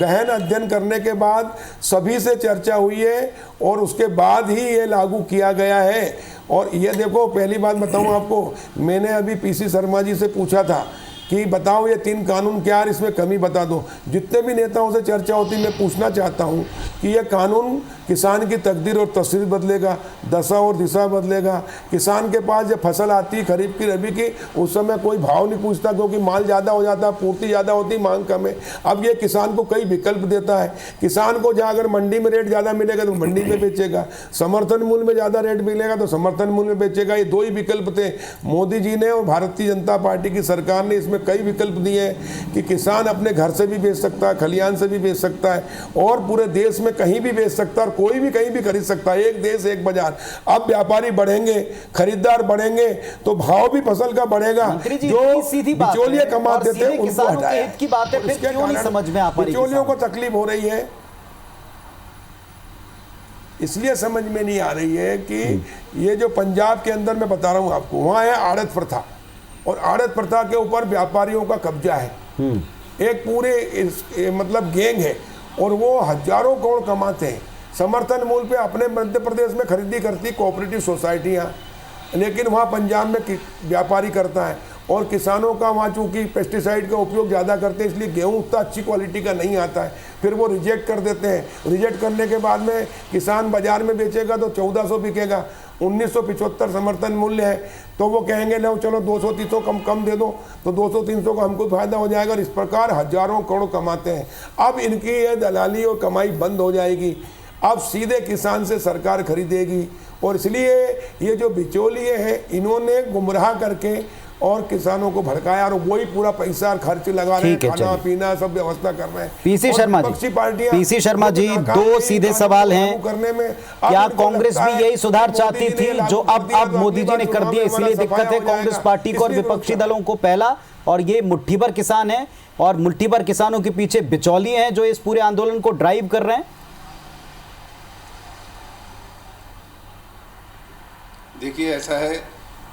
गहन अध्ययन करने के बाद सभी से चर्चा हुई है और उसके बाद ही ये लागू किया गया है। और ये देखो, पहली बात बताऊं आपको, मैंने अभी पीसी शर्मा जी से पूछा था कि बताओ ये 3 कानून क्या है, इसमें कमी बता दो। जितने भी नेताओं से चर्चा होती, मैं पूछना चाहता हूँ कि ये कानून किसान की तकदीर और तस्वीर बदलेगा, दशा और दिशा बदलेगा। किसान के पास जब फसल आती है खरीफ की, रबी की, उस समय कोई भाव नहीं पूछता क्योंकि माल ज़्यादा हो जाता है, पूर्ति ज़्यादा होती, मांग कम है। अब ये किसान को कई विकल्प देता है। किसान को जहाँ अगर मंडी में रेट ज़्यादा मिलेगा तो मंडी में बेचेगा, समर्थन मूल्य में ज़्यादा रेट मिलेगा तो समर्थन मूल्य में बेचेगा। ये 2 ही विकल्प थे। मोदी जी ने और भारतीय जनता पार्टी की सरकार ने इसमें कई विकल्प दिए हैं कि किसान अपने घर से भी बेच सकता है, खलियान से भी बेच सकता है और पूरे देश में कहीं भी बेच सकता है और कोई भी कहीं भी खरीद सकता है। एक देश एक बाजार। अब व्यापारी बढ़ेंगे, खरीदार बढ़ेंगे तो भाव भी फसल का बढ़ेगा। जो बिचौलिए कमाते थे उनको हटाया। की बात है, फिर क्यों नहीं समझ में आ पा रही? बिचौलियों को तकलीफ हो रही है, इसलिए समझ में नहीं आ रही है कि ये जो पंजाब के अंदर मैं बता रहा हूं आपको, वहां है आड़त प्रथा और आड़त प्रथा के ऊपर व्यापारियों का कब्जा है। एक पूरे मतलब गैंग है और वो हजारों करोड़ कमाते हैं। समर्थन मूल्य पे अपने मध्य प्रदेश में खरीदी करती कोऑपरेटिव सोसाइटियाँ, लेकिन वहाँ पंजाब में व्यापारी करता है और किसानों का वहाँ चूँकि पेस्टिसाइड का उपयोग ज़्यादा करते हैं, इसलिए गेहूँ उतना अच्छी क्वालिटी का नहीं आता है। फिर वो रिजेक्ट कर देते हैं। रिजेक्ट करने के बाद में किसान बाजार में बेचेगा तो 1400 बिकेगा, 1975 समर्थन मूल्य है, तो वो कहेंगे लो चलो 200-300 कम दे दो, तो 200-300 का हमको फायदा हो जाएगा। और इस प्रकार हजारों करोड़ कमाते हैं। अब इनकी ये दलाली और कमाई बंद हो जाएगी। अब सीधे किसान से सरकार खरीदेगी और इसलिए ये जो बिचौलिए हैं इन्होंने गुमराह करके और किसानों को भड़काया और वही पूरा पैसा खर्च लगा रहे हैं, खाना पीना सब व्यवस्था कर रहे हैं। पीसी शर्मा जी 2 सीधे सवाल हैं। करने में क्या कांग्रेस भी यही सुधार चाहती थी जो अब मोदी जी ने कर दिया, इसलिए दिक्कत है कांग्रेस पार्टी को और विपक्षी दलों को? पहला, और ये मुट्ठी भर किसान है और मुट्ठी भर किसानों के पीछे बिचौलिए हैं जो इस पूरे आंदोलन को ड्राइव कर रहे हैं। देखिए, ऐसा है,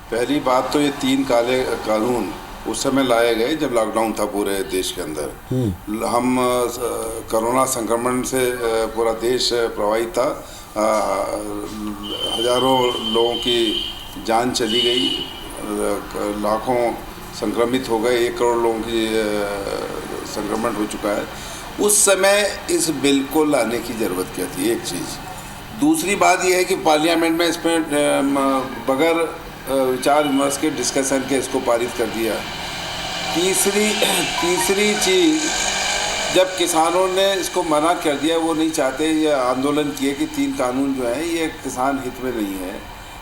पहली बात तो ये 3 काले कानून उस समय लाए गए जब लॉकडाउन था पूरे देश के अंदर। हम कोरोना संक्रमण से पूरा देश प्रभावित था, हजारों लोगों की जान चली गई, लाखों संक्रमित हो गए, 1 करोड़ लोगों की संक्रमण हो चुका है। उस समय इस बिल को लाने की ज़रूरत क्या थी? एक चीज़। दूसरी बात यह है कि पार्लियामेंट में इसमें बगैर विचार विमर्श के डिस्कशन के इसको पारित कर दिया। तीसरी चीज़, जब किसानों ने इसको मना कर दिया, वो नहीं चाहते, ये आंदोलन किए कि 3 कानून जो हैं ये किसान हित में नहीं है।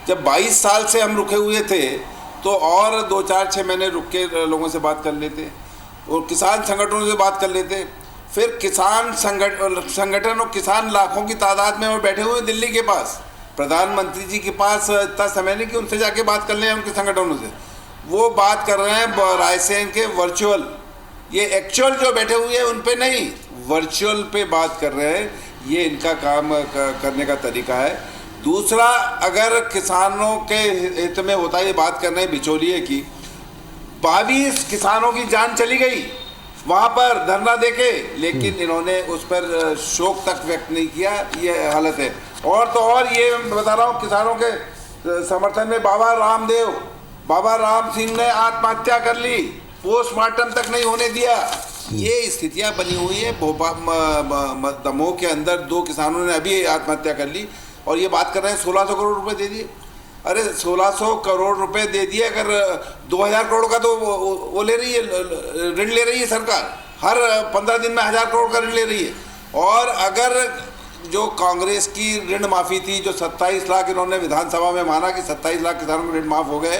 जब 22 साल से हम रुके हुए थे तो और 2-4-6 महीने रुक के लोगों से बात कर लेते और किसान संगठनों से बात कर लेते। फिर किसान संगठन और किसान लाखों की तादाद में वो बैठे हुए दिल्ली के पास, प्रधानमंत्री जी के पास इतना समय नहीं कि उनसे जाके बात कर लें उनके संगठनों से। वो बात कर रहे हैं रायसेन के वर्चुअल, ये एक्चुअल जो बैठे हुए हैं उन पे नहीं, वर्चुअल पे बात कर रहे हैं। ये इनका काम करने का तरीका है। दूसरा, अगर किसानों के हित में होता है ये बात करना है बिचौलिए की, 22 किसानों की जान चली गई वहाँ पर धरना देके, लेकिन इन्होंने उस पर शोक तक व्यक्त नहीं किया। ये हालत है। और तो और ये बता रहा हूँ, किसानों के समर्थन में बाबा राम सिंह ने आत्महत्या कर ली, पोस्टमार्टम तक नहीं होने दिया। ये स्थितियाँ बनी हुई है। दमोह के अंदर 2 किसानों ने अभी आत्महत्या कर ली और ये बात कर रहे हैं 1600 करोड़ रुपए दे दिए। अरे 1600 करोड़ रुपए दे दिए, अगर 2000 करोड़ का तो वो ले रही है, ऋण ले रही है सरकार, हर 15 दिन में 1000 करोड़ का ऋण ले रही है। और अगर जो कांग्रेस की ऋण माफ़ी थी, जो 27 लाख इन्होंने विधानसभा में माना कि 27 लाख किसानों के ऋण माफ़ हो गए,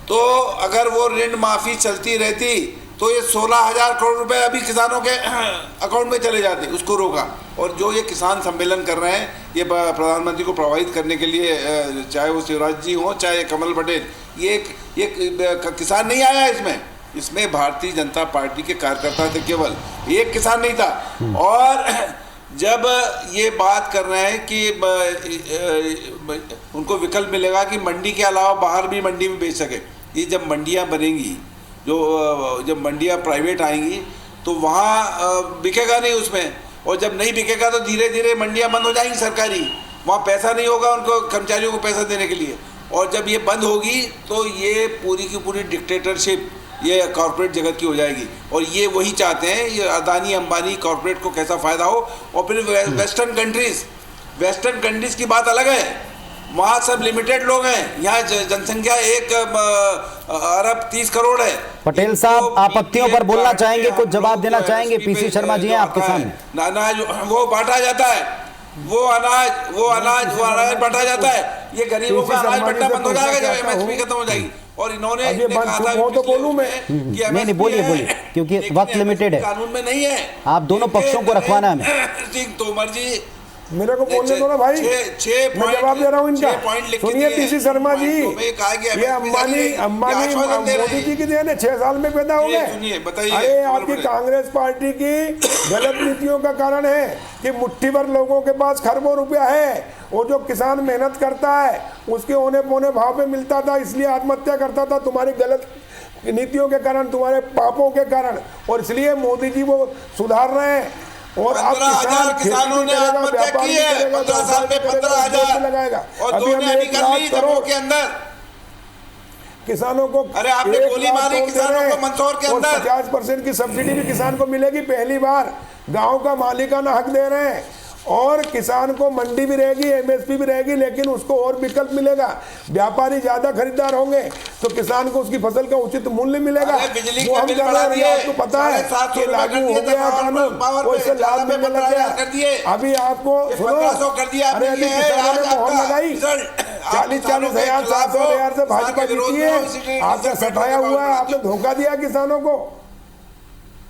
तो अगर वो ऋण माफ़ी चलती रहती तो ये 16,000 करोड़ रुपए अभी किसानों के अकाउंट में चले जाते, उसको रोका। और जो ये किसान सम्मेलन कर रहे हैं, ये प्रधानमंत्री को प्रभावित करने के लिए, चाहे वो शिवराज जी हों चाहे कमल पटेल, ये किसान नहीं आया इसमें भारतीय जनता पार्टी के कार्यकर्ता थे, केवल एक किसान नहीं था। और जब ये बात कर रहे हैं कि उनको विकल्प मिलेगा कि मंडी के अलावा बाहर भी मंडी में बेच सके, ये जब मंडियाँ बनेंगी जब मंडियाँ प्राइवेट आएंगी तो वहाँ बिकेगा नहीं उसमें, और जब नहीं बिकेगा तो धीरे धीरे मंडियाँ बंद हो जाएंगी सरकारी, वहाँ पैसा नहीं होगा उनको, कर्मचारियों को पैसा देने के लिए। और जब ये बंद होगी तो ये पूरी की पूरी डिक्टेटरशिप ये कॉर्पोरेट जगत की हो जाएगी, और ये वही चाहते हैं, ये अदानी अंबानी कॉर्पोरेट को कैसा फ़ायदा हो। और फिर वेस्टर्न कंट्रीज़ की बात अलग है, वहाँ सब लिमिटेड लोग हैं, यहाँ जनसंख्या 1 अरब 30 करोड़ है। पटेल साहब आपत्तियों पर बोलना चाहेंगे, कुछ जवाब देना चाहेंगे? पीसी शर्मा जी हैं आपके सामने। अनाज वो बांटा जाता है, वो अनाज बांटा जाता है, ये गरीबों का अनाज बंटना बंद हो जाएगा जब एमएसपी खत्म हो जाएगी। और इन्होंने कहा था तो बोलूं मैं नहीं बोलिए क्योंकि वक्त लिमिटेड है, कानून में नहीं है, आप दोनों पक्षों को रखवाना है हमें। सिंह तोमर जी मेरे को बोलने दो ना भाई, मैं जवाब दे रहा हूँ इनका। सुनिए पीसी शर्मा जी, ये अंबानी मोदी जी की देन है, 6 साल में पैदा हो गए। अरे आपकी कांग्रेस पार्टी की गलत नीतियों का कारण है कि मुट्ठी भर लोगों के पास खरबों रुपया है, और जो किसान मेहनत करता है उसके औने पौने भाव पे मिलता था, इसलिए आत्महत्या करता था तुम्हारी गलत नीतियों के कारण, तुम्हारे पापों के कारण। और इसलिए मोदी जी वो सुधार रहे हैं। और अब 15,000 किसानों ने आत्महत्या की है, 15 साल में 15,000 लगाएगा। और 2 ने अभी कर ली जम्मू के अंदर किसानों को। अरे आपने गोली मारी किसानों को मंदसौर के अंदर। 50% की सब्सिडी भी किसान को मिलेगी, पहली बार गांव का मालिकाना हक दे रहे हैं। और किसान को मंडी भी रहेगी, एमएसपी भी रहेगी, लेकिन उसको और विकल्प मिलेगा। व्यापारी ज्यादा खरीदार होंगे तो किसान को उसकी फसल का उचित मूल्य मिलेगा। वो हम कर रहे हैं, आपको पता है कि लागू हो गया कानून, वो इससे लाभ मिलने लग गया। अभी आपको सुनो, अरे अभी किसानों ने मोहर लगाई, 40,000 700,000 से भाजपा जीती है, आपने सताया हुआ है, आपने धोखा दिया किसानों को।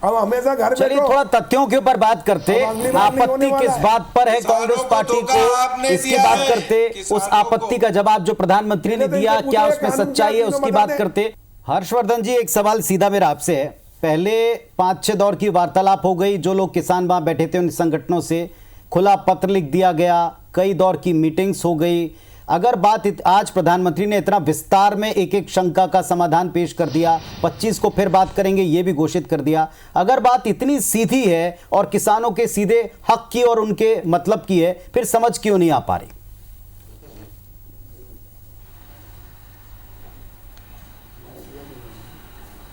अब हमेशा घर चलिए थोड़ा तथ्यों के ऊपर बात करते, आपत्ति किस बात पर है कांग्रेस पार्टी को, इसकी बात करते, उस आपत्ति का जवाब जो प्रधानमंत्री ने दिया क्या उसमें सच्चाई है उसकी बात करते। हर्षवर्धन जी, एक सवाल सीधा मेरा आपसे है, पहले 5-6 दौर की वार्तालाप हो गई, जो लोग किसान वहां बैठे थे उन संगठनों से खुला पत्र लिख दिया गया, कई दौर की मीटिंग्स हो गई। अगर बात आज प्रधानमंत्री ने इतना विस्तार में एक एक शंका का समाधान पेश कर दिया, 25 को फिर बात करेंगे ये भी घोषित कर दिया, अगर बात इतनी सीधी है और किसानों के सीधे हक की और उनके मतलब की है, फिर समझ क्यों नहीं आ पा रही?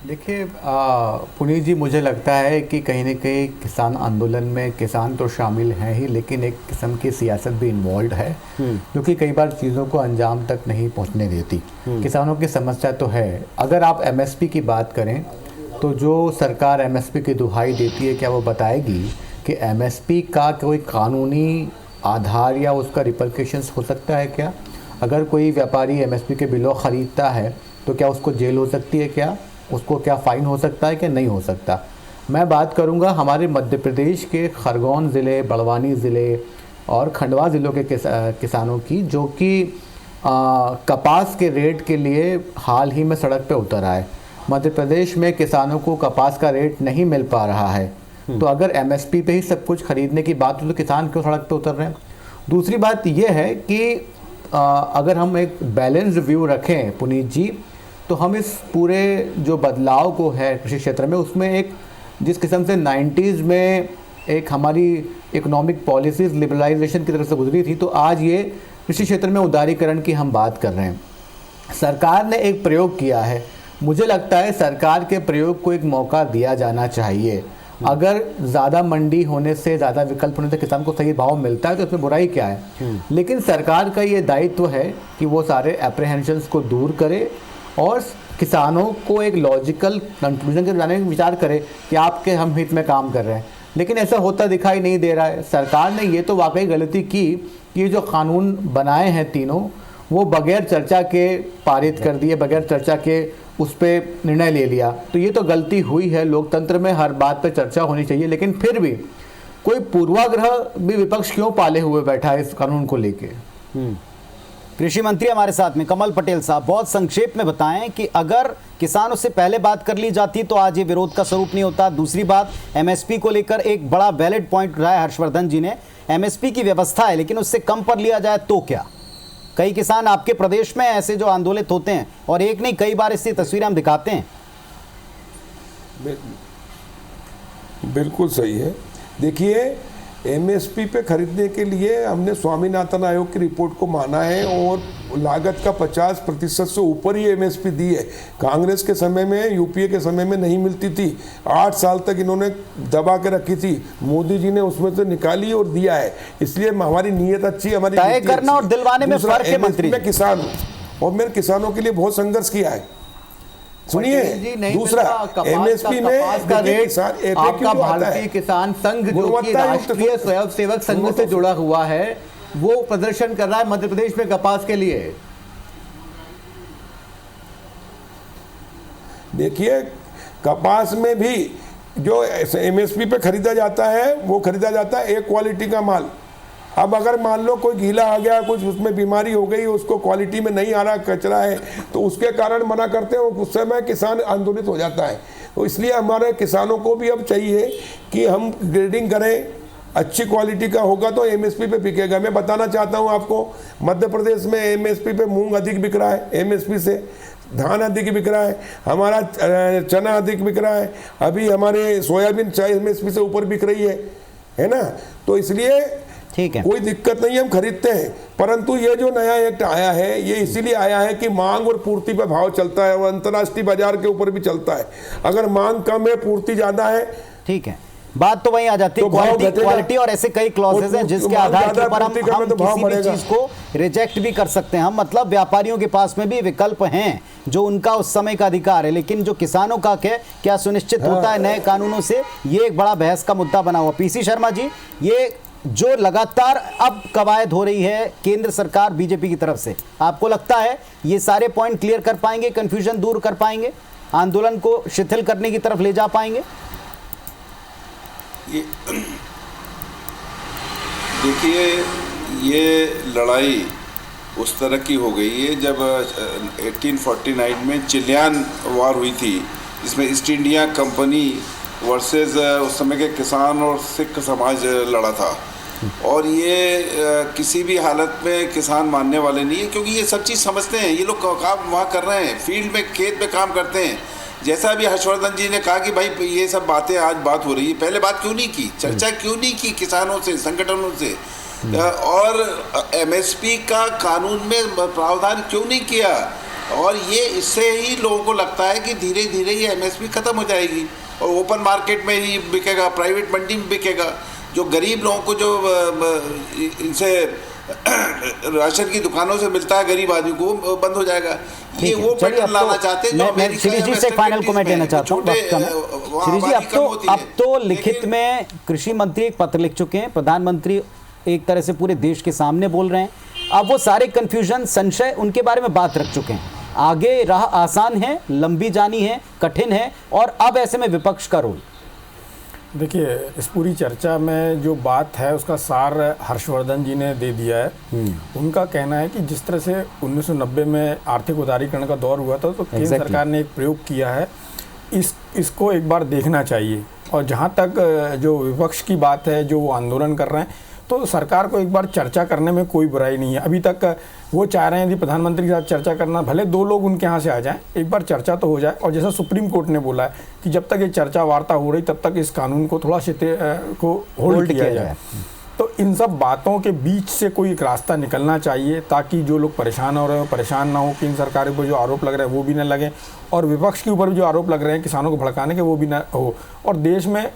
देखिए पुनीत जी, मुझे लगता है कि कहीं ना कहीं किसान आंदोलन में किसान तो शामिल हैं ही, लेकिन एक किस्म की सियासत भी इन्वॉल्व है जो कि कई बार चीज़ों को अंजाम तक नहीं पहुंचने देती। किसानों की समस्या तो है। अगर आप एमएसपी की बात करें तो जो सरकार एमएसपी की दुहाई देती है, क्या वो बताएगी कि एमएसपी का कोई कानूनी आधार या उसका रिपरकेशंस हो सकता है क्या? अगर कोई व्यापारी एमएसपी के बिलो ख़रीदता है तो क्या उसको जेल हो सकती है क्या? उसको क्या फ़ाइन हो सकता है कि नहीं हो सकता? मैं बात करूंगा हमारे मध्य प्रदेश के खरगोन ज़िले, बड़वानी ज़िले और खंडवा ज़िलों के किसानों की, जो कि कपास के रेट के लिए हाल ही में सड़क पे उतर आए। मध्य प्रदेश में किसानों को कपास का रेट नहीं मिल पा रहा है, तो अगर एमएसपी पे ही सब कुछ खरीदने की बात हो तो किसान क्यों सड़क पे उतर रहे हैं? दूसरी बात यह है कि अगर हम एक बैलेंस्ड व्यू रखें पुनीत जी, तो हम इस पूरे जो बदलाव को है कृषि क्षेत्र में, उसमें एक जिस किस्म से 90s में एक हमारी इकोनॉमिक पॉलिसीज़ लिबरलाइजेशन की तरफ से गुजरी थी, तो आज ये कृषि क्षेत्र में उदारीकरण की हम बात कर रहे हैं। सरकार ने एक प्रयोग किया है, मुझे लगता है सरकार के प्रयोग को एक मौका दिया जाना चाहिए। अगर ज़्यादा मंडी होने से, ज़्यादा विकल्प होने से किसान को सही भाव मिलता है तो उसमें बुराई क्या है? लेकिन सरकार का ये दायित्व है कि वो सारे एप्रीहेंशंस को दूर करे और किसानों को एक लॉजिकल कंक्लूजन के जाने का विचार करे कि आपके हम हित में काम कर रहे हैं। लेकिन ऐसा होता दिखाई नहीं दे रहा है। सरकार ने ये तो वाकई गलती की कि जो कानून बनाए हैं तीनों, वो बगैर चर्चा के पारित कर दिए, बगैर चर्चा के उस पर निर्णय ले लिया। तो ये तो गलती हुई है। लोकतंत्र में हर बात पर चर्चा होनी चाहिए, लेकिन फिर भी कोई पूर्वाग्रह भी विपक्ष क्यों पाले हुए बैठा है इस कानून को लेके? कृषि मंत्री हमारे साथ में कमल पटेल साहब, बहुत संक्षेप में बताएं कि अगर किसानों से पहले बात कर ली जाती तो आज ये विरोध का स्वरूप नहीं होता। दूसरी बात, एमएसपी को लेकर एक बड़ा वैलिड पॉइंट उठाया हर्षवर्धन जी ने, एमएसपी की व्यवस्था है लेकिन उससे कम पर लिया जाए तो क्या? कई किसान आपके प्रदेश में ऐसे जो आंदोलित होते हैं, और एक नहीं कई बार इसकी तस्वीरें हम दिखाते हैं। बिल्कुल सही है। देखिए, एमएसपी पे खरीदने के लिए हमने स्वामीनाथन आयोग की रिपोर्ट को माना है और लागत का 50% से ऊपर ही एमएसपी दी है। कांग्रेस के समय में, यूपीए के समय में नहीं मिलती थी, 8 साल तक इन्होंने दबा के रखी थी, मोदी जी ने उसमें से निकाली और दिया है। इसलिए हमारी नीयत अच्छी, हमारी तय करना और दिलवाने में फर्क है मंत्री। मैं किसान हूँ और मैंने किसानों के लिए बहुत संघर्ष किया है। सुनिए, दूसरा एमएसपी में आपका रेट, आपका भारतीय किसान संघ जो कि राष्ट्रीय स्वयंसेवक संघ से जुड़ा हुआ है, वो प्रदर्शन कर रहा है मध्य प्रदेश में कपास के लिए। देखिए, कपास में भी जो एमएसपी पे खरीदा जाता है वो खरीदा जाता है एक क्वालिटी का माल। अब अगर मान लो कोई गीला आ गया, कुछ उसमें बीमारी हो गई, उसको क्वालिटी में नहीं आ रहा, कचरा है, तो उसके कारण मना करते हैं, उस समय किसान आंदोलित हो जाता है। तो इसलिए हमारे किसानों को भी अब चाहिए कि हम ग्रेडिंग करें, अच्छी क्वालिटी का होगा तो एमएसपी पे बिकेगा। मैं बताना चाहता हूं आपको, मध्य प्रदेश में एमएसपी पे मूंग अधिक बिक रहा है, एमएसपी से धान अधिक बिक रहा है, हमारा चना अधिक बिक रहा है, अभी हमारे सोयाबीन एमएसपी से ऊपर बिक रही है ना। तो इसलिए ठीक है, कोई दिक्कत नहीं, हम खरीदते हैं। परंतु ये जो नया एक्ट आया है, ये इसीलिए आया है कि मांग और पूर्ति पे भाव चलता है, वो अंतर्राष्ट्रीय बाजार के ऊपर भी चलता है। अगर मांग कम है, पूर्ति ज्यादा है, ठीक है, बात तो वहीं आ जाती है, क्वालिटी और ऐसे कई क्लॉजेज हैं जिसके आधार के ऊपर हम किसी भी चीज को रिजेक्ट भी कर सकते हैं। हम मतलब व्यापारियों के पास में भी विकल्प हैं जो उनका उस समय का अधिकार है, लेकिन जो किसानों का क्या सुनिश्चित होता है नए कानूनों से, ये एक बड़ा बहस का मुद्दा बना हुआ। पीसी शर्मा जी, ये जो लगातार अब कवायद हो रही है केंद्र सरकार बीजेपी की तरफ से, आपको लगता है ये सारे पॉइंट क्लियर कर पाएंगे, कंफ्यूजन दूर कर पाएंगे, आंदोलन को शिथिल करने की तरफ ले जा पाएंगे? देखिए, ये लड़ाई उस तरह की हो गई है जब 1849 में चिलियान वार हुई थी, जिसमें ईस्ट इंडिया कंपनी वर्सेस उस समय के किसान और सिख समाज लड़ा था। और ये किसी भी हालत में किसान मानने वाले नहीं है, क्योंकि ये सब चीज़ समझते हैं। ये लोग काम वहाँ कर रहे हैं, फील्ड में, खेत में काम करते हैं। जैसा अभी हर्षवर्धन जी ने कहा कि भाई ये सब बातें आज बात हो रही है, पहले बात क्यों नहीं की, चर्चा क्यों नहीं की किसानों से, संगठनों से, और एमएसपी का कानून में प्रावधान क्यों नहीं किया। और ये इससे ही लोगों को लगता है कि धीरे धीरे ये एमएसपी खत्म हो जाएगी और ओपन मार्केट में ही बिकेगा, प्राइवेट मंडी में बिकेगा। जो गरीब लोगों को जो इनसे राशन की दुकानों से मिलता है गरीब आदमी को, बंद हो जाएगा। ये वो पैटर्न लाना चाहते हैं। मैं श्री जी से फाइनल कमेंट लेना चाहता हूँ, श्री जी, अब तो लिखित में कृषि मंत्री एक पत्र लिख चुके हैं, प्रधानमंत्री एक तरह से पूरे देश के सामने बोल रहे हैं। अब वो सारे कंफ्यूजन, संशय, उनके बारे में बात रख चुके हैं। आगे राह आसान है, लंबी जानी है, कठिन है, और अब ऐसे में विपक्ष का रोल। देखिए, इस पूरी चर्चा में जो बात है उसका सार हर्षवर्धन जी ने दे दिया है। उनका कहना है कि जिस तरह से 1990 में आर्थिक उदारीकरण का दौर हुआ था, तो केंद्र सरकार ने एक प्रयोग किया है, इसको एक बार देखना चाहिए। और जहाँ तक जो विपक्ष की बात है, जो वो आंदोलन कर रहे हैं, तो सरकार को एक बार चर्चा करने में कोई बुराई नहीं है। अभी तक वो चाह रहे हैं यदि प्रधानमंत्री के साथ चर्चा करना, भले 2 लोग उनके यहाँ से आ जाएं, एक बार चर्चा तो हो जाए। और जैसा सुप्रीम कोर्ट ने बोला है कि जब तक ये चर्चा वार्ता हो रही, तब तक इस कानून को थोड़ा को होल्ड किया जाए। तो इन सब बातों के बीच से कोई एक रास्ता निकलना चाहिए, ताकि जो लोग परेशान हो रहे हो परेशान ना हो, कि इन सरकारों पर जो आरोप लग रहे हैं वो भी ना लगे, और विपक्ष के ऊपर भी जो आरोप लग रहे हैं किसानों को भड़काने के, वो भी ना हो। और देश में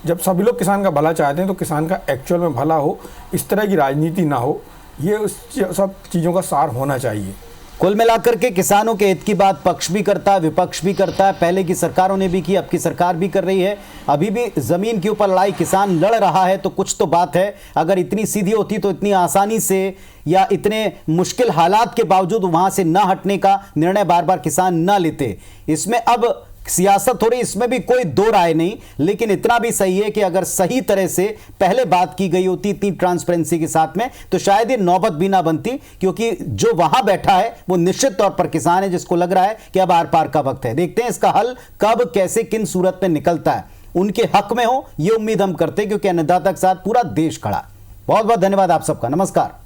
जब सभी लोग किसान का भला चाहते हैं, तो किसान का एक्चुअल में भला हो, इस तरह की राजनीति ना हो। ये उस सब चीज़ों का सार होना चाहिए। कुल मिलाकर के किसानों के हित की बात पक्ष भी करता है, विपक्ष भी करता है। पहले की सरकारों ने भी की, अब की सरकार भी कर रही है। अभी भी जमीन के ऊपर लड़ाई किसान लड़ रहा है, तो कुछ तो बात है। अगर इतनी सीधी होती तो इतनी आसानी से या इतने मुश्किल हालात के बावजूद वहां से ना हटने का निर्णय बार बार किसान ना लेते। इसमें अब सियासत हो रही, इसमें भी कोई दो राय नहीं, लेकिन इतना भी सही है कि अगर सही तरह से पहले बात की गई होती, इतनी ट्रांसपेरेंसी के साथ में, तो शायद ये नौबत भी ना बनती। क्योंकि जो वहां बैठा है वो निश्चित तौर पर किसान है, जिसको लग रहा है कि अब आर पार का वक्त है। देखते हैं इसका हल कब, कैसे, किन सूरत में निकलता है। उनके हक में हो ये उम्मीद हम करते हैं, क्योंकि अन्नदाता के साथ पूरा देश खड़ा। बहुत बहुत धन्यवाद आप सबका। नमस्कार।